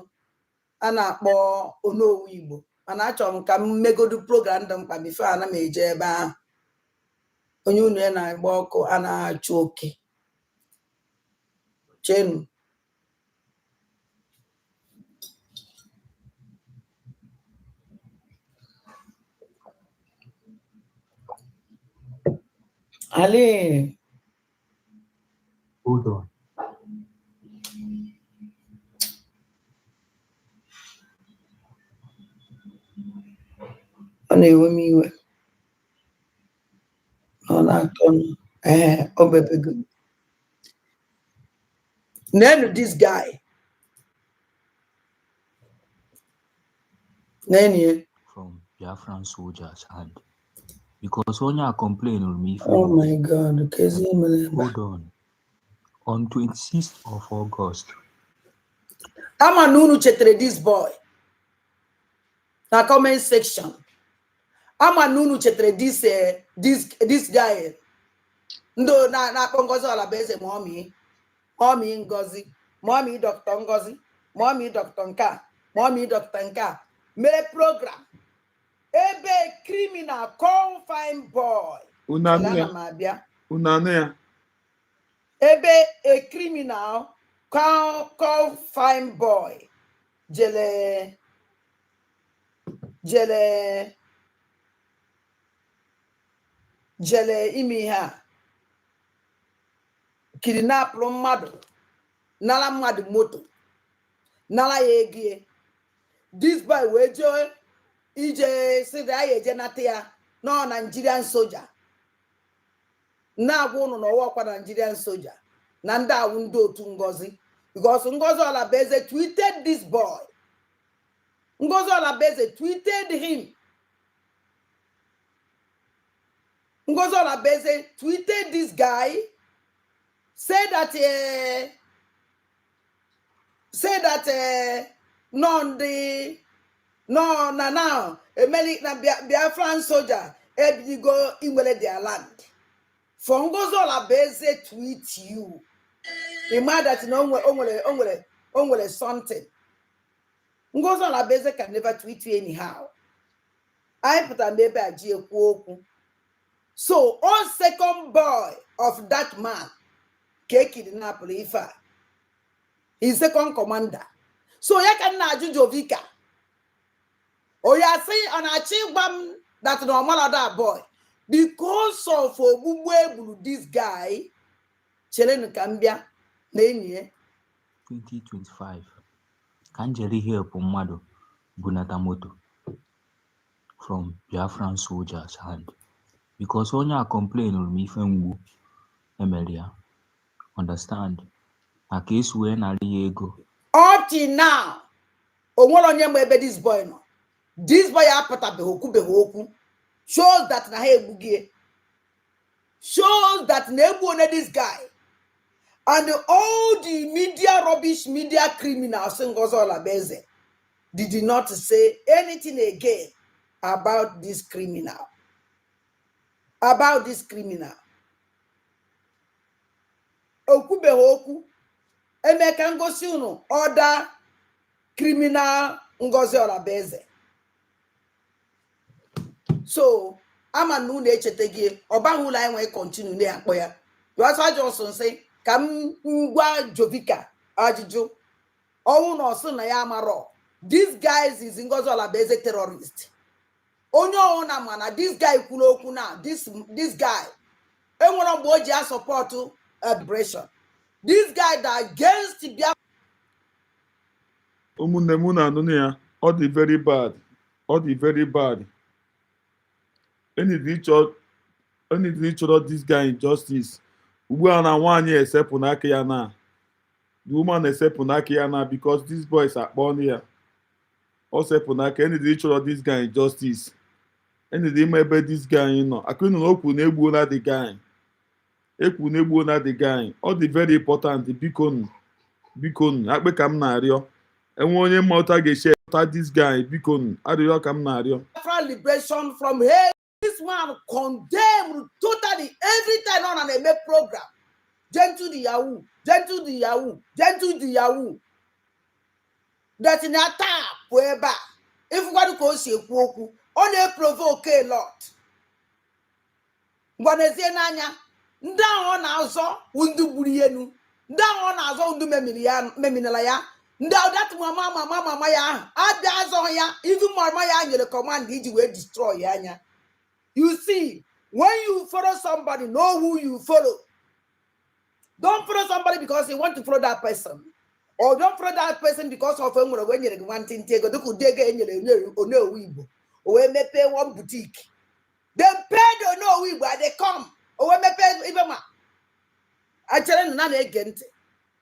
[SPEAKER 3] a na-akpọ Onowu Igbo mana achọrọ m ka m megodu program dị mkpa bifo ana m eje ebe ahụ onye unu ya na-agba ọkụ a na-achụ oke chenu Ali
[SPEAKER 6] Hold on.
[SPEAKER 3] ọ na-ewe m iwe ọ na-atọ m o bebego nenu this guy nenu
[SPEAKER 6] From Biafran soldiers' hand. Because when you complain with me,
[SPEAKER 3] oh my God
[SPEAKER 6] hold on. On 26th of August,
[SPEAKER 3] ama na unu chetere this boy na comment section ama na unu chetere this guy ndo na-akpọ Ngozi Olabeze mommy Ngozi mommy Dr. Ngozi mommy Dr. nka mommy Dr. nka mere program ebe criminal call fine boy
[SPEAKER 1] unanụ ya
[SPEAKER 3] ebe a criminal call fine boy jele ime ha kidnapụrụ mmadụ nara mmadụ moto nara ya ego this boy wee jee ije sịrị ya eje nata ya nọ Nigerian soldier na-agwa ụnụ n'ọwa ọkwa Nigerian soldier na ndị awụ ndị otu Ngozi because Ngozi Olabeze tweeted this boy. Ngozi Olabeze tweeted him. Ngozi Olabeze tweeted this guy, said that Biafran soldier go inwele their land. For Ngozi Olabeze tweet you. Imagine that onwere something. Ngozi Olabeze can never tweet you anyhow. I put a maybe a G. So on second boy of that man, Keki the Napoli, his second commander. So ya can na Jovika. Oh, ya say on a chief that normal other boy. Because of this guy, Chelen Kambia, Nene
[SPEAKER 6] 2025. Kanjeri help Mado Bunatamoto from Biafran soldiers' hand. Because when you complain with me, Fengu, Emilia, understand? A case when I go.
[SPEAKER 3] up till now, onwere onye ma ebe this boy no. This boy apụtabeghị okwubeghị okwu. Shows that na ha egbugie. Shows that na egbuone this guy. And all the media rubbish, media criminals in Ngozola Beze did not say anything again about this criminal. About this criminal. Okubeghị okwu. Emeka ngosi unu other criminal Ngozi Olabeze. So, ama na unu echetegi ọbaghị ụlọ anyị nwee continue na-akpọ ya. Dwasa Johnson say, ka m gwa Jovika ajụjụ. Ọnwụ na ọsụ na ya amarọ. This guy is Ngozi Olabeze terrorist. Onye ọhụụ na mana this guy kwuru okwu na this guy. Enwere mgbe o ji a support liberation. This guy that against Biafra.
[SPEAKER 1] ụmụnne m na-anụ ya, ọ dị very bad, ọ dị very bad. Enidiri chọrọ this guy injustice. Ugbu a na nwaanyị esepụ n'aka ya na the woman esepụ n'aka ya na because these boys akpọnụ ya. Ọ sepụ n'aka, enidiri chọrọ this guy injustice. Enidiri ma ebe this guy nọ. Akụnụ na okwu na egbuola the guy. Ekwu na egbuola the guy. Ọ dị very important. Bikonu akpe ka m na-arịọ. Enwe onye mmụta ga-eche this guy. Bikonu arịrịọ ka m na-arịọ.
[SPEAKER 3] Liberation from hate. This man condemned totally every time on a program. Gentle the Yahoo. That in that time, whereby if we want to go see a kuku, only provoke a lot. Nanya, down on our undu burienu, down on our undu meminalaya, down that mama maya, Adazoya, even Marmaya, you command did you will destroy Yanya. You see, when you follow somebody, know who you follow. Don't follow somebody because you want to follow that person. Or don't follow that person because of when you're wanting to go to dig or no weebo. Or when they pay one boutique. They pay the no weebo, they come. Or when they pay even. I tell you, none again.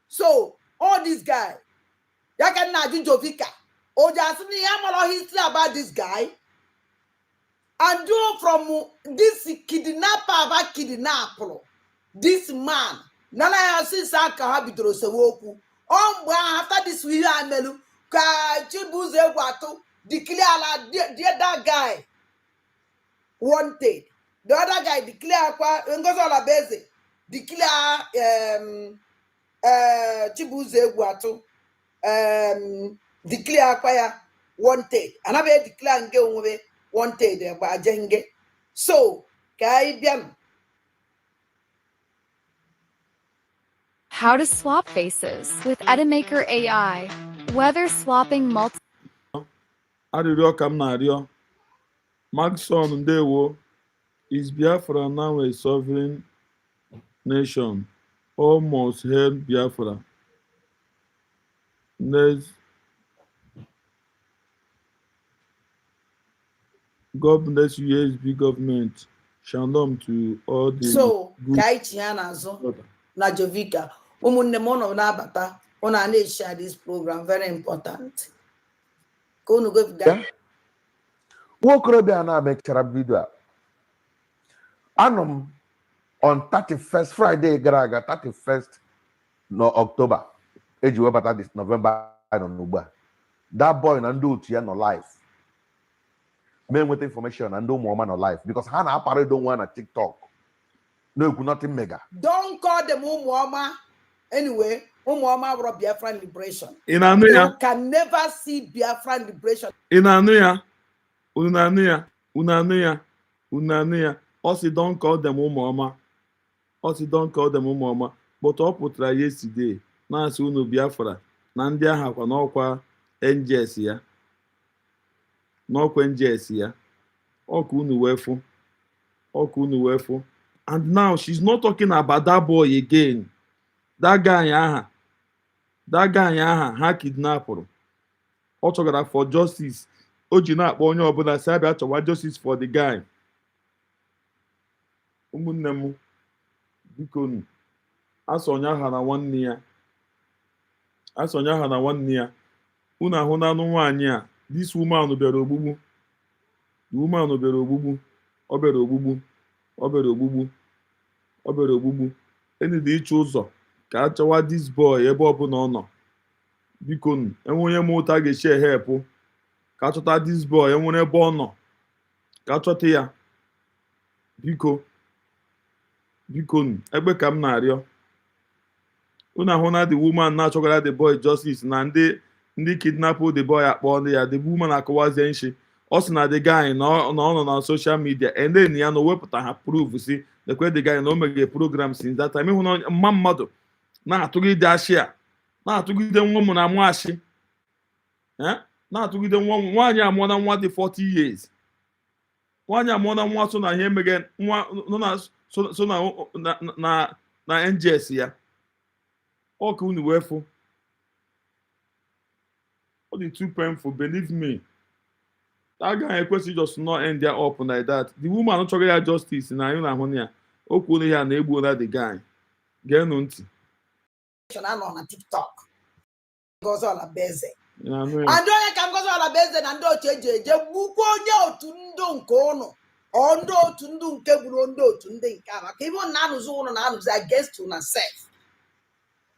[SPEAKER 3] So, all these guys, you can not do Jovika. Or just me, I'm history about this guy. And do from this kidnapper, this man, Nana Saka Habitro Sewoku, after this we are Melu, Chibuze Watu, declare that guy wanted. The other guy declare Ngozola Beze, declare Chibuze Watu, declare Kwaya wanted. Another declare and go away. Wanted by Jenge. So,
[SPEAKER 7] how to swap faces with Edamaker AI. Whether swapping multiple.
[SPEAKER 1] Arịrịọ ka m na-arịọ. Maxon Ndewo, is Biafra now a sovereign nation? Almost held Biafra. Next. God bless USB government. Shalom to all the.
[SPEAKER 3] So, na Jovika, umunne mono na bata, ona na share this program, very important. Kunu go there.
[SPEAKER 8] Wokrobia na mekchara video. Anum on 31st Friday graga 31st no October. Eji webata this November no nuba. That boy na ndo utu ya no life. Men with information and no more man of life because Hannah apparently don't want a TikTok. No, nothing mega.
[SPEAKER 3] Don't call them Umuoma anyway. Umuoma brought Biafran liberation.
[SPEAKER 1] In Anuya,
[SPEAKER 3] you can never see Biafran liberation.
[SPEAKER 1] In Anuya, Unanuya. Also, don't call them Umuoma. But I put yesterday. Now, so no Biafra. Nandia have an aqua NGS ya. N'ọkwa NGS ya, ọkụ unu wefu. And now she's not talking about that boy again. That guy aha, ha kidnapụrụ. Ọ chọgara for justice. O ji na-akpọ onye ọbụla si abịa chọwa justice for the guy. Ụmụnne m, biko asọnya ha na nwanne ya. unu ahụ na anụ nwaanyị a this woman bịara ogbugbu the woman bịara ogbugbu ọ bịara ogbugbu ọ bịara ogbugbu ọ bịara ogbugbu enidi ịchụ ụzọ ka a chọwa this boy ebe ọbụla ọ nọ biko enwe onye ma ụta ga-echi ehepụ ka a chọta this boy enwere ebe ọ nọ ka a chọta ya biko egbe ka m na-arịọ unu ahụ na the woman na-achọgara the boy justice na ndị kidnap the boy akpọ ndị ya the woman akọwazie nshi ọ sị na the guy na ọ nọ na social media and then ya na o wepụta ha proof si lekwe the guy na o meghe program since that time ịhụ na mma mmadụ na-atụgide ashị a na-atụgide nwa m na nwa ashị na-atụgide nwaanyị amụọ na nwa dị 40 years nwaanyị amụọ na nwa so na ihe emeghe nwa so na NGS ya ọ ka unu wee fụ ọ dị too painful believe me that guy ekwesịghị just not end there up like that the woman chọrọ ya justice na anyị na-ahụ ya o kwuo ya na egbuola the guy geenụ ntị
[SPEAKER 3] anọ na TikTok Ngozi Olabeze and onye ka Ngozi Olabeze na ndị otu eji eje gbukwa onye otu ndụ nke ụnụ ọ ndị otu ndụ nke gburu ndị otu ndị nke a maka ibe na-anụzi ụnụ na-anụzi against una self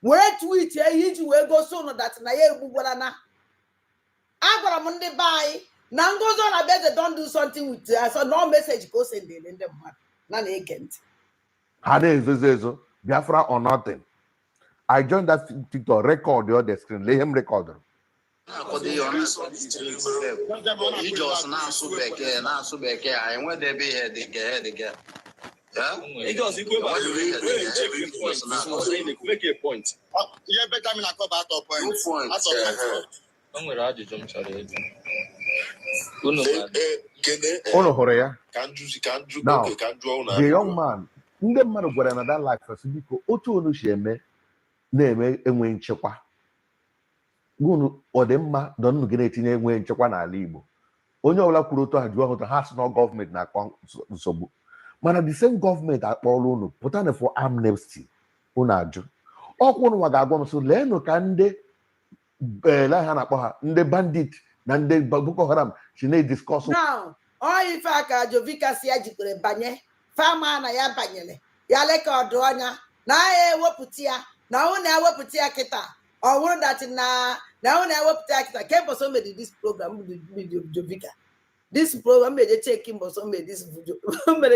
[SPEAKER 3] wee tweet ihe iji wee gosi ụnụ dat na ya egbugwara na agwara m ndị be anyị na Ngozi Olabeze don't do something with so no message ka o sendere ndị mmadụ na-ege ntị
[SPEAKER 8] ha na-ezozo ezo Biafra or nothing. I joined that TikTok record on the screen. Let him record. Now, the young man, ndị mmadụ gwara na that life biko otu onu si eme na-eme enwe nchekwa gụnụ ọ dị mma dọnụ gị na-etinye enwe nchekwa n'ala Igbo onye ọbụla kwuru otu ha jụọ ọhụta ha sị na gọọmenti na-akọ nsogbu mana the same gọọmenti akpọrọ unu pụta na for amnesty unu ajụ ọkwa unu nwa ga-agwa m so leenụ ka ndị ha na-akpọ ha ndị bandit na ndị Boko Haram si na-ediskọsụ
[SPEAKER 3] now ọ ife aka Jovika si ya jikwere banye fama na ya banyere ya leka ọdụ ọnya na ya ewepụta ya na ọ na-ewepụta ya kịta ọ bụrụ that na ọ na-ewepụta ya kịta ke mbọsọ made this program Jovika this program made check mbọsọ made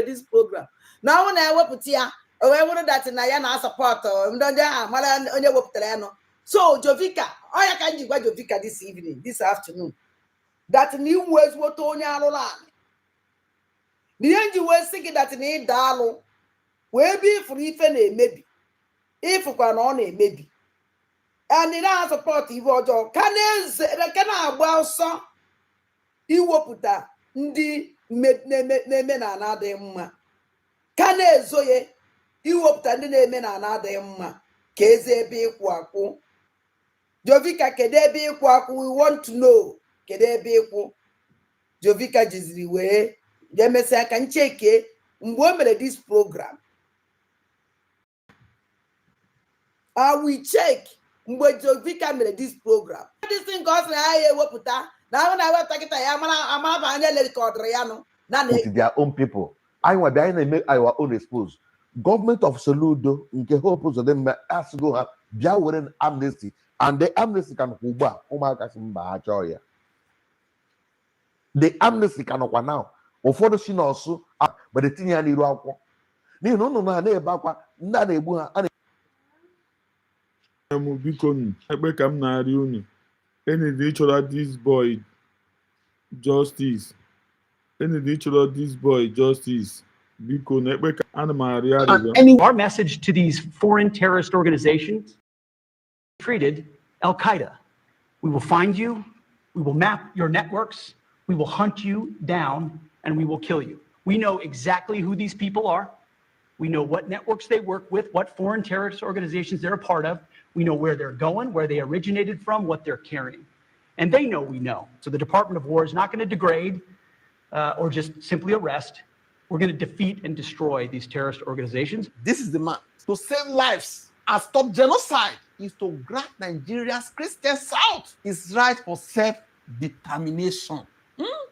[SPEAKER 3] this program na ọ na-ewepụta ya o wee bụrụ that na ya na-asọpọt ndị a mara onye wepụtara ya nọ so Jovika ọ ya ka m ji gwa Jovika this afternoon that na iwu ezigbote onye alụrụ anyị n'ihe nji wee sị gị dat na ịda alụ wee be ifuru ife na-emebi ifukwa na ọ na-emebi and na-asọpọt ife ọjọọ ka na-agba ọsọ iwepụta ndị na-eme na ana adịghị mma ka na-ezoye iwepụta ndị na-eme na ana adịghị mma ka eze ebe ịkwụ akwụ Jovika kedu ebe ịkwụ akwụ we want to know kedu ebe ịkwụ Jovika jiziri wee ga-emesịa ka ncheke mgbe o mere this program I will check mgbe Jovika mere this program this thing ka ọ sị na ya ewepụta na ahụ na-ewepụta kịta ya amaba anya lekọdụrụ ya nụ na
[SPEAKER 8] with their own people anyị nwa bịa anyị na-eme our own expose gọọmenti of Soludo nke Hope Uzodimma asịgo ha bịa were amnesty and the amnesty ka nọkwa ugbu a ụmụaka si mba ha chọọ ya the amnesty ka nọkwa now ụfọdụ si n'ọsụ gbere tinye ya n'iru akwụkwọ n'ihi na ụnụ na-ebe akwa ndị a na-egbu ha
[SPEAKER 1] biko ekpe ka m na-arị unu enidi ịchọrọ this boy justice biko na ekpe ka ana m arịọ arịrịọ.
[SPEAKER 9] Our message to these foreign terrorist organizations treated Al-Qaeda. We will find you, we will map your networks, we will hunt you down, and we will kill you. We know exactly who these people are. We know what networks they work with, what foreign terrorist organizations they're a part of. We know where they're going, where they originated from, what they're carrying. And they know we know. So the Department of War is not going to degrade or just simply arrest. We're going to defeat and destroy these terrorist organizations.
[SPEAKER 10] This is the man to save lives and stop genocide.
[SPEAKER 8] is to grant Nigeria's Christian South its right for self-determination.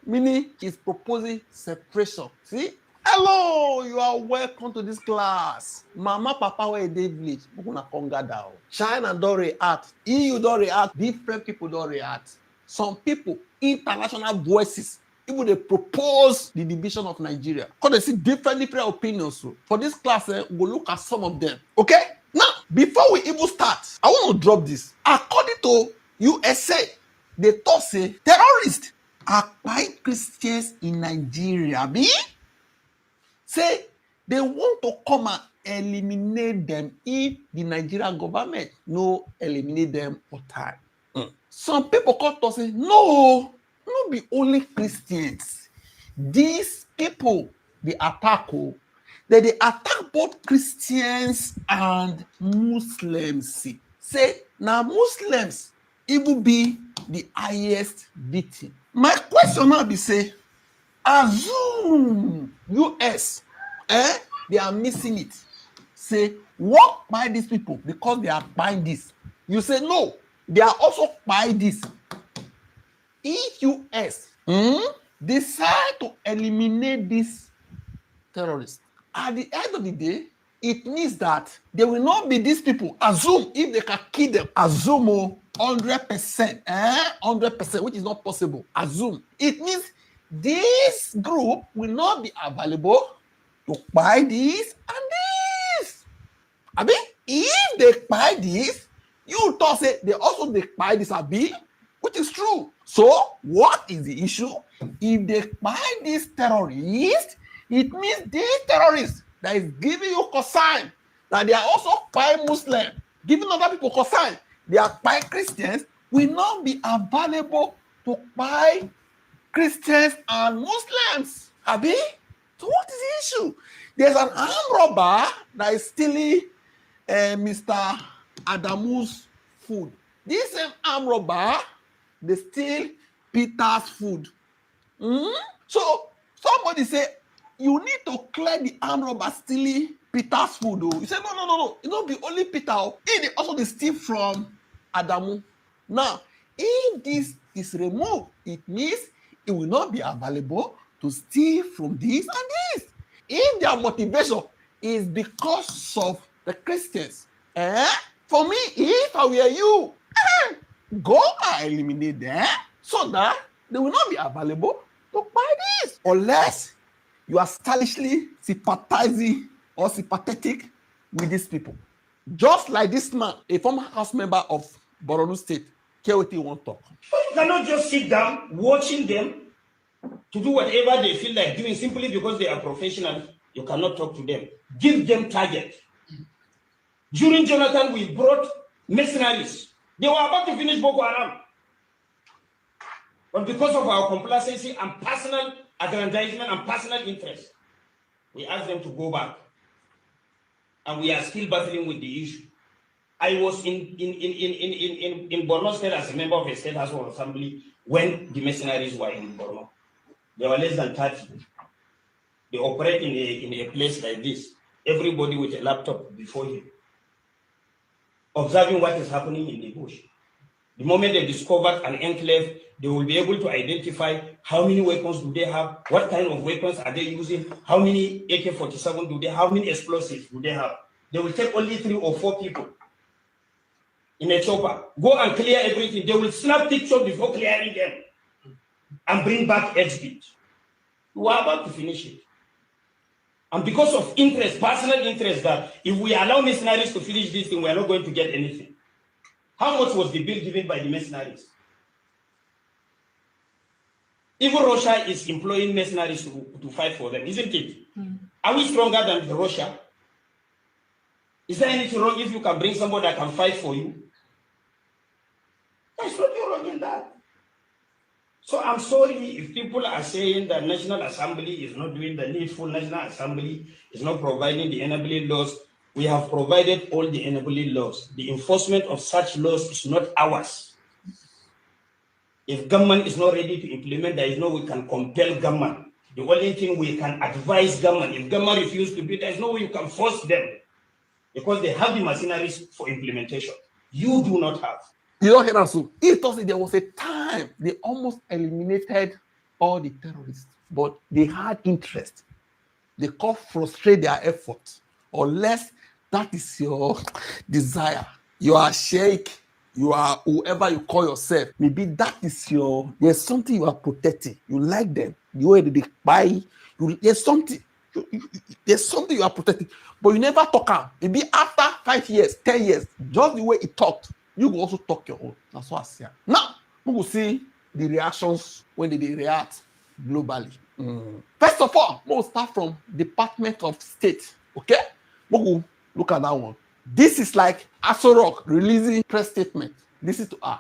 [SPEAKER 8] Meaning he's proposing separation. See? Hello, you are welcome to this class. Mama, Papa, where they village? We're gonna come gather. China don't react. EU don't react. Different people don't react. Some people, international voices, even they propose the division of Nigeria. Because they see different opinions. So for this class, we'll look at some of them. Okay? Now, before we even start, I want to drop this. According to USA, they thought say terrorists are white Christians in Nigeria. Say they want to come and eliminate them if the Nigerian government no eliminate them on time. Some people come to say, no, not be only Christians. These people, they attack, they attack both Christians and Muslims. Say, now Muslims, it will be the highest victim. My question now be say, assume US, they are missing it. Say, what by these people because they are buying this? You say, no, they are also buying this. If US decide to eliminate these terrorists, at the end of the day, it means that there will not be these people. Assume if they can kill them, assume 100%, 100%, which is not possible. Assume. It means this group will not be available to buy this and this. I mean, if they buy this, you thought say they also they buy this abi, which is true. So what is the issue? If they buy these terrorists, it means these terrorists that is giving you consign that they are also buying Muslim, giving other people consign, they are buying Christians, will not be available to buy Christians and Muslims. Abi? So what is the issue? There's an armed robber that is stealing Mr. Adamu's food. This same armed robber, they steal Peter's food. So somebody say, you need to clear the armed robber stealing Peter's food. You say, no. It don't be only Peter. It also they steal from Adamu. Now, if this is removed, it means it will not be available to steal from this and this. If their motivation is because of the Christians, for me, if I were you, go and eliminate them so that they will not be available to buy this. Unless you are stylishly sympathizing or sympathetic with these people. Just like this man, a former house member of Borno State, KOT won't talk.
[SPEAKER 10] You cannot just sit down watching them to do whatever they feel like doing simply because they are professionals. You cannot talk to them. Give them target. During Jonathan, we brought mercenaries. They were about to finish Boko Haram. But because of our complacency and personal aggrandizement and personal interest, we asked them to go back. And we are still battling with the issue. I was in Borno State as a member of a state House of Assembly when the mercenaries were in Borno. There were less than 30. They operate in a place like this. Everybody with a laptop before him, observing what is happening in the bush. The moment they discover an enclave, they will be able to identify how many weapons do they have, what kind of weapons are they using, how many AK-47 do they have, how many explosives do they have. They will take only 3 or 4 people in a chopper, go and clear everything. They will snap pictures before clearing them and bring back exhibit. We are about to finish it. And because of interest, personal interest, that if we allow mercenaries to finish this thing, we are not going to get anything. How much was the bill given by the mercenaries? Even Russia is employing mercenaries to fight for them, isn't it? Are we stronger than Russia? Is there anything wrong if you can bring somebody that can fight for you? There's nothing wrong in that. So I'm sorry if people are saying that National Assembly is not doing the needful, National Assembly is not providing the enabling laws. We have provided all the enabling laws. The enforcement of such laws is not ours. If government is not ready to implement, there is no way we can compel government. The only thing we can advise government, if government refuses to do it, there is no way you can force them because they have the machineries for implementation. you do not have.
[SPEAKER 8] You don't hear that? So he told me there was a time they almost eliminated all the terrorists, but they had interest. They can't frustrate their efforts unless that is your desire. You are sheikh, you are whoever you call yourself. Maybe that is there's something you are protecting. You like them. The way they buy, there's something. There's something you are protecting, but you never talk out. Maybe after 5 years, 10 years, just the way he talked, you will also talk your own. That's what I say. Now, we will see the reactions when they react globally. First of all, we'll start from Department of State. Okay? We'll look at that one. This is like Aso Rock releasing press statement. Listen to her.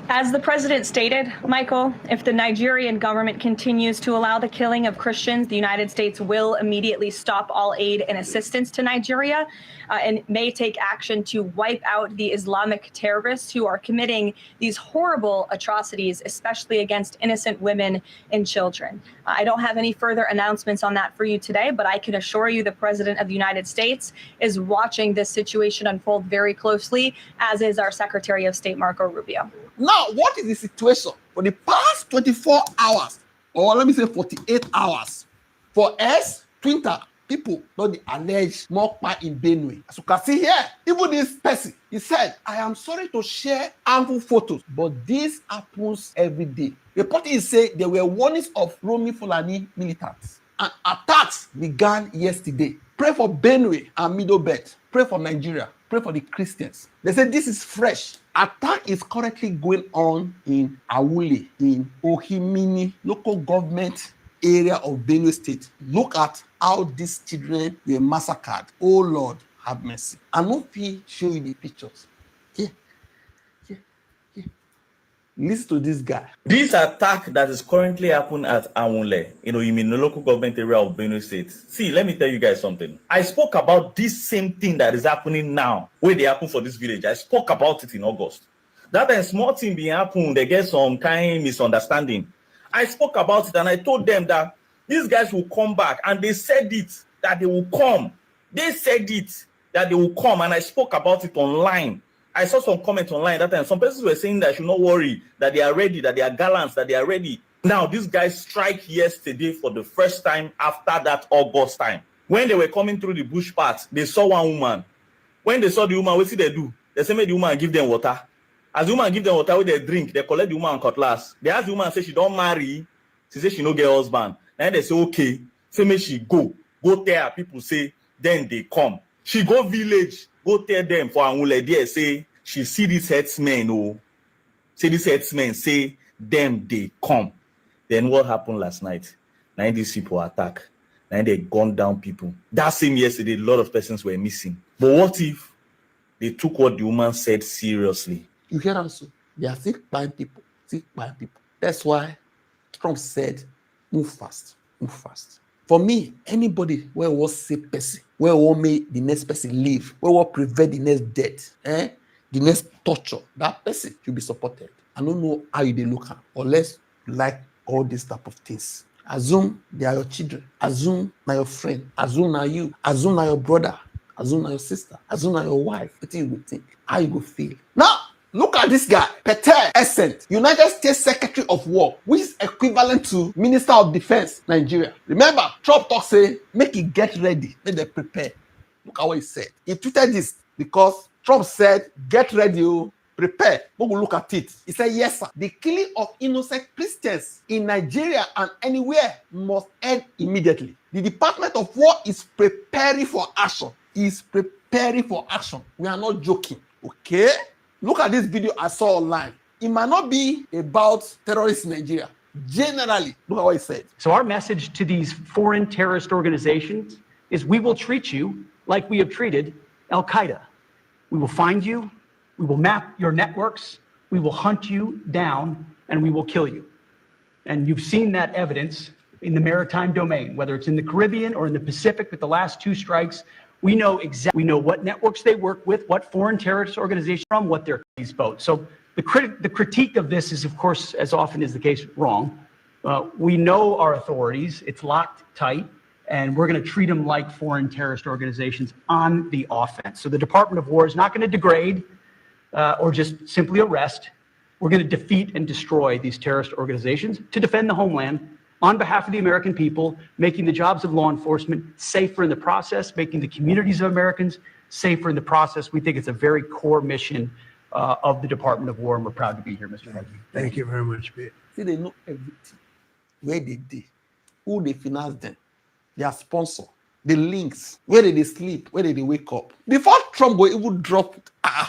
[SPEAKER 11] As the president stated, Michael, if the Nigerian government continues to allow the killing of Christians, the United States will immediately stop all aid and assistance to Nigeria and may take action to wipe out the Islamic terrorists who are committing these horrible atrocities, especially against innocent women and children. I don't have any further announcements on that for you today, but I can assure you the President of the United States is watching this situation unfold very closely, as is our Secretary of State, Marco Rubio.
[SPEAKER 8] Now, what is the situation? For the past 24 hours, or let me say 48 hours, for us, Twitter, people not the alleged mockman in Benue. As you can see here, even this person, he said, I am sorry to share harmful photos, but this happens every day. The party is saying there were warnings of roaming Fulani militants, and attacks began yesterday. Pray for Benue and Middle Belt. Pray for Nigeria. Pray for the Christians. They say this is fresh. Attack is currently going on in Awule, in Ohimini, local government area of Benue State. Look at how these children were massacred. Oh Lord, have mercy. And not show you the pictures. Here. Listen to this guy.
[SPEAKER 12] This attack that is currently happening at Awule, you mean the local government area of Benue State. See, let me tell you guys something. I spoke about this same thing that is happening now, where they happen for this village. I spoke about it in August. That a small thing being happen, they get some kind of misunderstanding. I spoke about it and I told them that these guys will come back, and they said it, that they will come. They said it, that they will come, and I spoke about it online. I saw some comments online that time. Some persons were saying that I should not worry, that they are ready, that they are gallant, that they are ready. Now, these guys strike yesterday for the first time after that August time. When they were coming through the bush path, they saw one woman. When they saw the woman, what did they do? They said, make the woman give them water. As the woman give them water with their drink, they collect the woman and cutlass. They ask the woman, say she don't marry. She say she no get husband. And they say, okay. Say, make she go. Go tell her. People say, then they come. She go village. Go tell them for Anwule there, say she see these headsmen, say these headsmen, say them they come. Then what happened last night? Now these people attack. Now they gunned down people. That same yesterday, a lot of persons were missing. But what if they took what the woman said seriously?
[SPEAKER 8] You hear also, they are sick by people, That's why Trump said, move fast, move fast. For me, anybody where was sick person, where will make the next person live, where will prevent the next death, the next torture, that person should be supported. I don't know how you look at, unless you like all these type of things. Assume they are your children. Assume na your friend. Assume na you. Assume na your brother. Assume na your sister. Assume na your wife. What you will think? How you will feel? Now, look at this guy, Peter Essent, United States Secretary of War, which is equivalent to Minister of Defense, Nigeria. Remember, Trump talk say, make it get ready, make them prepare. Look at what he said. He tweeted this because Trump said, get ready, prepare. But we look at it. He said, yes, sir. The killing of innocent Christians in Nigeria and anywhere must end immediately. The Department of War is preparing for action. Is preparing for action. We are not joking, okay? Look at this video I saw online. It might not be about terrorists in Nigeria. Generally, look at what he said.
[SPEAKER 9] So our message to these foreign terrorist organizations is we will treat you like we have treated Al-Qaeda. We will find you, we will map your networks, we will hunt you down, and we will kill you. And you've seen that evidence in the maritime domain, whether it's in the Caribbean or in the Pacific with the last two strikes. We know what networks they work with, what foreign terrorist organizations from, what their these boats. So the critique of this is, of course, as often is the case, wrong. We know our authorities, it's locked tight, and we're going to treat them like foreign terrorist organizations on the offense. So the Department of War is not going to degrade. or just simply arrest. We're going to defeat and destroy these terrorist organizations to defend the homeland on behalf of the American people, making the jobs of law enforcement safer in the process, making the communities of Americans safer in the process. We think it's a very core mission of the Department of War, and we're proud to be here, Mr. President.
[SPEAKER 13] Thank you very much, Pete.
[SPEAKER 14] See, they know everything. Where they did, who they finance them, their sponsor, the links, where they sleep, where they wake up. Before Trump will even drop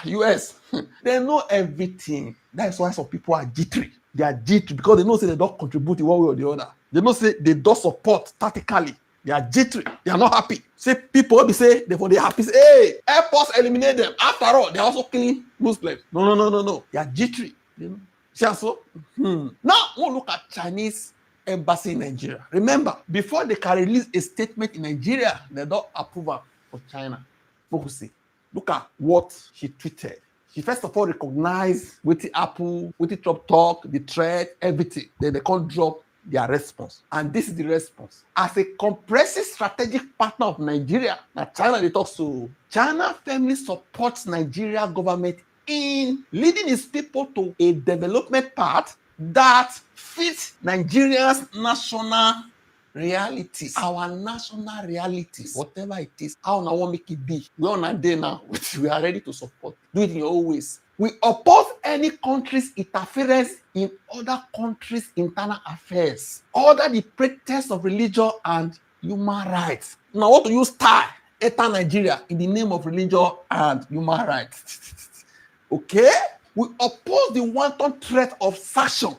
[SPEAKER 14] US, they know everything. That's why some people are jittery. They are jittery because they know say they don't contribute in one way or the other. They know say they don't support tactically. They are jittery. They are not happy. Say people will be say they happy. Say, hey, help us eliminate them. After all, they are also killing Muslims. No. They are jittery. You know? See so? Now we'll look at Chinese embassy in Nigeria. Remember, before they can release a statement in Nigeria, they don't approve for China. Look at what she tweeted. She first of all recognized with the Apple, with the Trump talk, the threat, everything. Then they can't drop their response. And this is the response. As a comprehensive strategic partner of Nigeria, now China they talk to. China firmly supports Nigeria government in leading its people to a development path that fits Nigeria's national realities, our national realities, whatever it is, how I want to make it be. We're on a day now. We are ready to support. Do it in your own ways. We oppose any country's interference in other countries' internal affairs, under the pretext of religion and human rights. Now, what do you start enter Nigeria in the name of religion and human rights? Okay? We oppose the wanton threat of sanction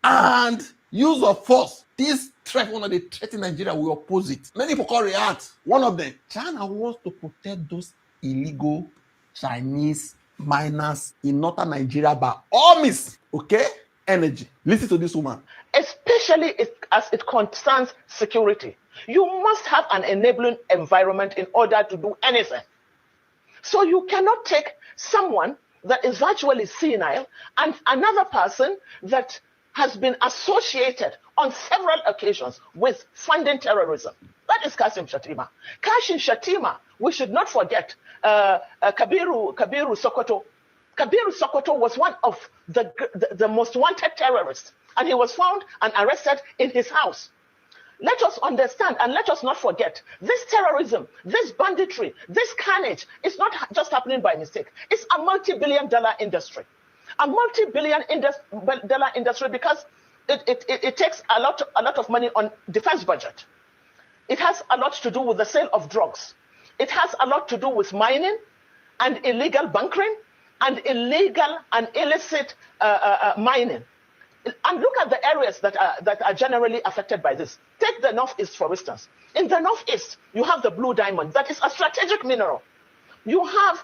[SPEAKER 14] and use of force. This threat, one of the threats in Nigeria, we oppose it. Many people can react. One of them, China wants to protect those illegal Chinese miners in northern Nigeria by all means. Okay? Energy. Listen to this woman.
[SPEAKER 15] Especially as it concerns security. You must have an enabling environment in order to do anything. So you cannot take someone that is virtually senile and another person that has been associated on several occasions with funding terrorism. That is Kashim Shettima. Kashim Shettima, we should not forget, Kabiru Sokoto. Kabiru Sokoto was one of the most wanted terrorists, and he was found and arrested in his house. Let us understand and let us not forget, this terrorism, this banditry, this carnage is not just happening by mistake. It's a multi-billion-dollar industry. A multi-billion-dollar industry because it takes a lot of money on defense budget. It has a lot to do with the sale of drugs. It has a lot to do with mining and illegal bunkering and illegal and illicit mining. And look at the areas that are generally affected by this. Take the Northeast, for instance. In the Northeast, you have the blue diamond. That is a strategic mineral. You have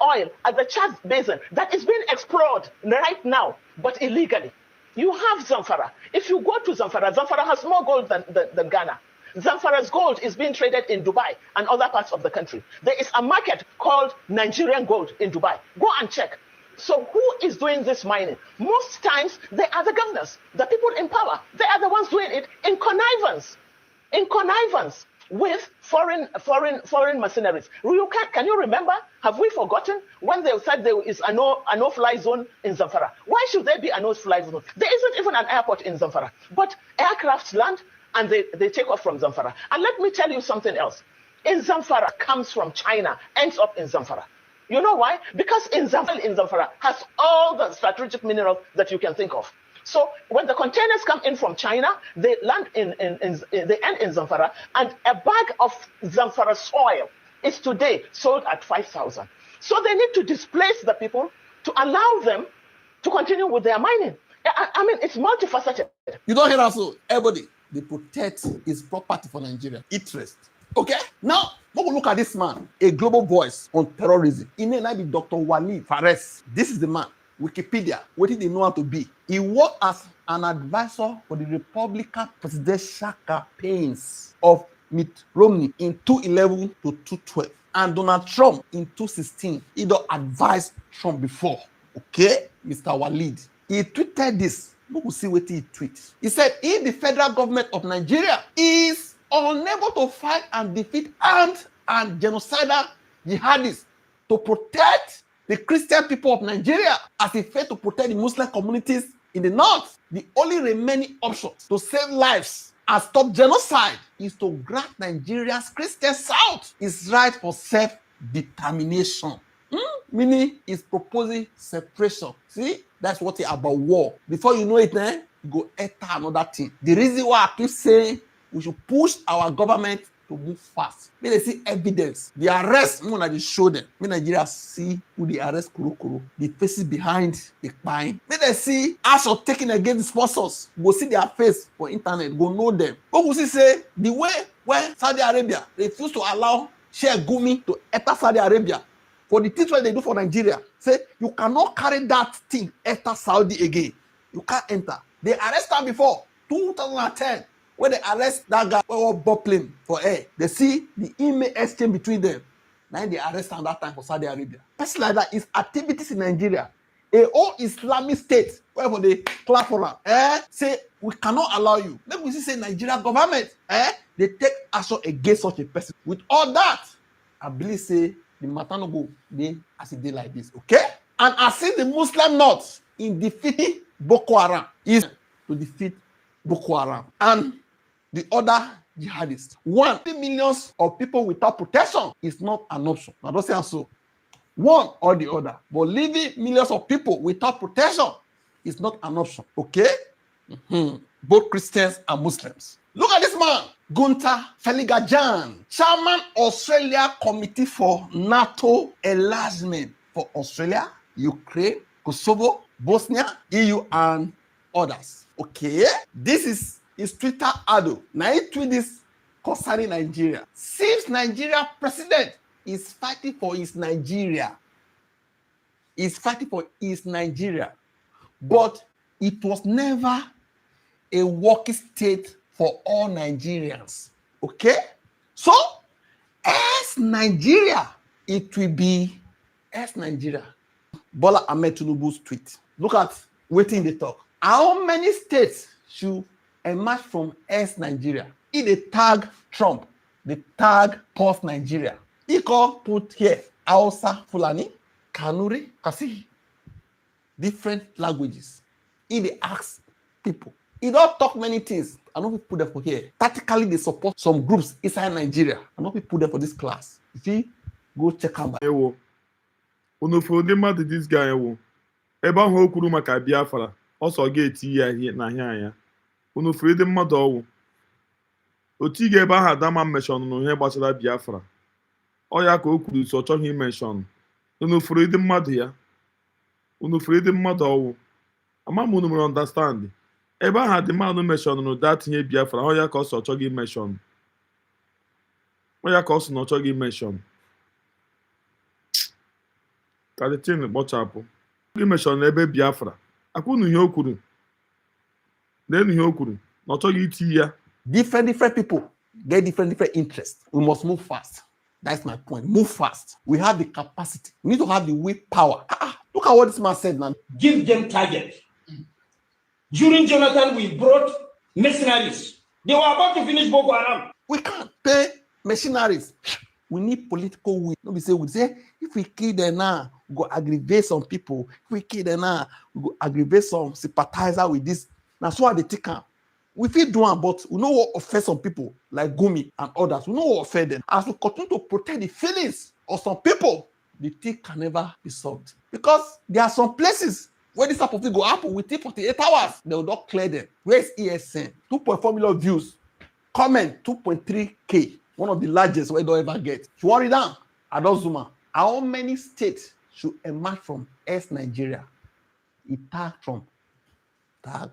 [SPEAKER 15] oil at the Chad Basin that is being explored right now, but illegally. You have Zamfara. If you go to Zamfara, Zamfara has more gold than Ghana. Zamfara's gold is being traded in Dubai and other parts of the country. There is a market called Nigerian gold in Dubai. Go and check. So who is doing this mining? Most times they are the governors, the people in power. They are the ones doing it in connivance with foreign mercenaries. Can you remember? Have we forgotten when they said there is a no-fly zone in Zamfara? Why should there be a no-fly zone? There isn't even an airport in Zamfara, but aircrafts land and they take off from Zamfara. And let me tell you something else. In Zamfara comes from China, ends up in Zamfara. You know why? Because in Zamfara has all the strategic minerals that you can think of. So when the containers come in from China, they land they end in Zamfara, and a bag of Zamfara soil is today sold at 5,000. So they need to displace the people to allow them to continue with their mining. I mean, it's multifaceted.
[SPEAKER 14] You don't hear us, so everybody, they protect his property for Nigeria. Interest. Okay? Now, when we look at this man, a global voice on terrorism. His name might be Dr. Walid Fares. This is the man. Wikipedia, what did they know how to be? He worked as an advisor for the Republican presidential campaigns of Mitt Romney in 2011 to 2012 and Donald Trump in 2016. He don't advise Trump before. Okay, Mr. Walid. He tweeted this. We will see what he tweets. He said, if the federal government of Nigeria is unable to fight and defeat armed and genocidal jihadists to protect the Christian people of Nigeria as he failed to protect the Muslim communities in the north. The only remaining option to save lives and stop genocide is to grant Nigeria's Christian South its right for self-determination. Meaning he's proposing separation. See, that's what it's about war. Before you know it, you go enter another thing. The reason why I keep saying we should push our government to move fast. When they see evidence, the arrest, when I show them, when Nigeria see who they arrest Kuru, the faces behind the crime. When they see action taken against the sponsors, go see their face for internet, go know them. But we see say the way when Saudi Arabia refused to allow Sheikh Gumi to enter Saudi Arabia for the things what they do for Nigeria, say you cannot carry that thing enter Saudi again. You can't enter. They arrested him before 2010. When they arrest that guy who was buckling for air, they see the email exchange between them. Now they arrest him that time for Saudi Arabia. Person like that is activities in Nigeria. A whole Islamic state, wherever they clap for him, say we cannot allow you. Then we see say Nigeria government, they take action against such a person. With all that, I believe say the matter no go dey as it dey like this, okay? And I see the Muslim North in defeating Boko Haram is to defeat Boko Haram and the other jihadists. 1 millions of people without protection is not an option. I don't say so. One or the other. But leaving millions of people without protection is not an option. Okay? Both Christians and Muslims. Look at this man, Gunther Feligajan, Chairman Australia Committee for NATO Enlargement for Australia, Ukraine, Kosovo, Bosnia, EU, and others. Okay? This is his Twitter handle. Now he tweet this concerning Nigeria. Since Nigeria president is fighting for his Nigeria, but it was never a working state for all Nigerians. Okay? So, as Nigeria, it will be as Nigeria. Bola Ahmed Tinubu's tweet. Look at waiting the talk. How many states should emerge from as Nigeria? If they tag Trump, they tag post Nigeria. He can put here Hausa, Fulani, Kanuri, Kasi, different languages. If they ask people, he don't talk many things. I know people put them for here. Tactically, they support some groups inside Nigeria. I know people put them for this class. If you go check out.
[SPEAKER 1] For this guy, ebe ahụ o kwuru maka Biafra, ọsọ ga-eti ya ihe na ahịa anya. Unu furu ndị mmadụ ọwụ. Otu ga ebe ahụ Adama mention n'ihe gbasara Biafra. Ọ ya ka o kwuru so ọ chọghị mention. Unu furu ndị mmadụ ya. Unu furu ndị mmadụ ọwụ. Ama m unu mere understand. Ebe ahụ dị mmadụ mention no that ihe Biafra, ọ ya ka ọ so ọ chọghị mention. Ọ ya ka ọ so na ọ chọghị mention. Ka the thing kpọchapụ. Mention ebe Biafra. Akwụnụ ihe o kwuru. Then ihe o kwuru. Na ọ chọghị iti ya.
[SPEAKER 14] Different people get different interests. We must move fast. That's my point. Move fast. We have the capacity. We need to have the willpower. Look at what this man said now.
[SPEAKER 10] Give them target. During Jonathan, we brought mercenaries. They were about to finish Boko Haram.
[SPEAKER 14] We can't pay mercenaries. We need political will. We say, if we kill them now, we go aggravate some people. If we kill them now, we go aggravate some sympathizer with this. That's why they take them. We feel doing, but we know what offend some people like Gumi and others. We know what offend them. As we continue to protect the feelings of some people, the thing can never be solved. Because there are some places where this type of thing go happen within 48 hours. They will not clear them. Where's ESN? 2.4 million views. Comment 2.3K. One of the largest we don't ever get. You worry down. Adozuma. How many states should emerge from S Nigeria? It tag Trump. Tag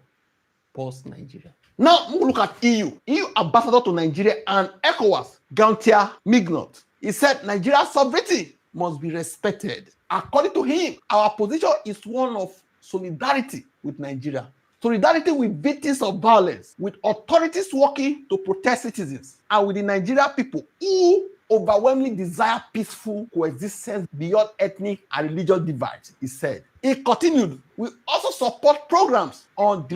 [SPEAKER 14] post Nigeria. Now, look at EU. EU ambassador to Nigeria and ECOWAS, Gauntia Mignot. He said Nigeria's sovereignty must be respected. According to him, our position is one of solidarity with Nigeria. Solidarity with victims of violence, with authorities working to protect citizens, and with the Nigerian people who overwhelmingly desire peaceful coexistence beyond ethnic and religious divides, he said. He continued, we also support programs on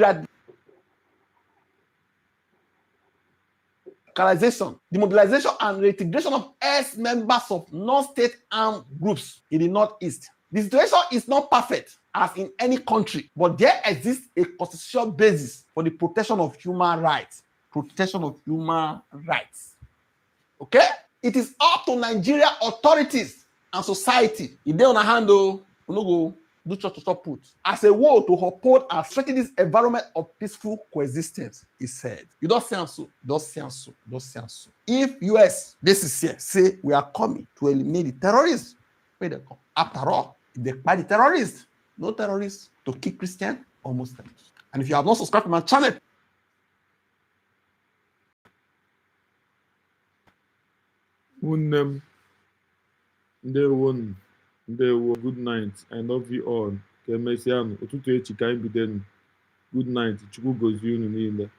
[SPEAKER 14] demobilization and reintegration of ex-members of non-state armed groups in the Northeast. The situation is not perfect as in any country, but there exists a constitutional basis for the protection of human rights. Protection of human rights. Okay? It is up to Nigeria authorities and society. If they on a hand, we no go do chop put as a whole to uphold and strengthen this environment of peaceful coexistence. He said, "You don't say so. Don't say so. Don't say so. If US, this is here, say we are coming to eliminate the terrorists, where they come. After all, if they fight the terrorists, no terrorists to kill Christian or Muslims. And if you have not subscribed to my channel,
[SPEAKER 1] ndewo, good night. I love you all. Ka emesịanụ ụtụtụ echi ka anyị bidonu. Good night. Chukwu gozie unu niile.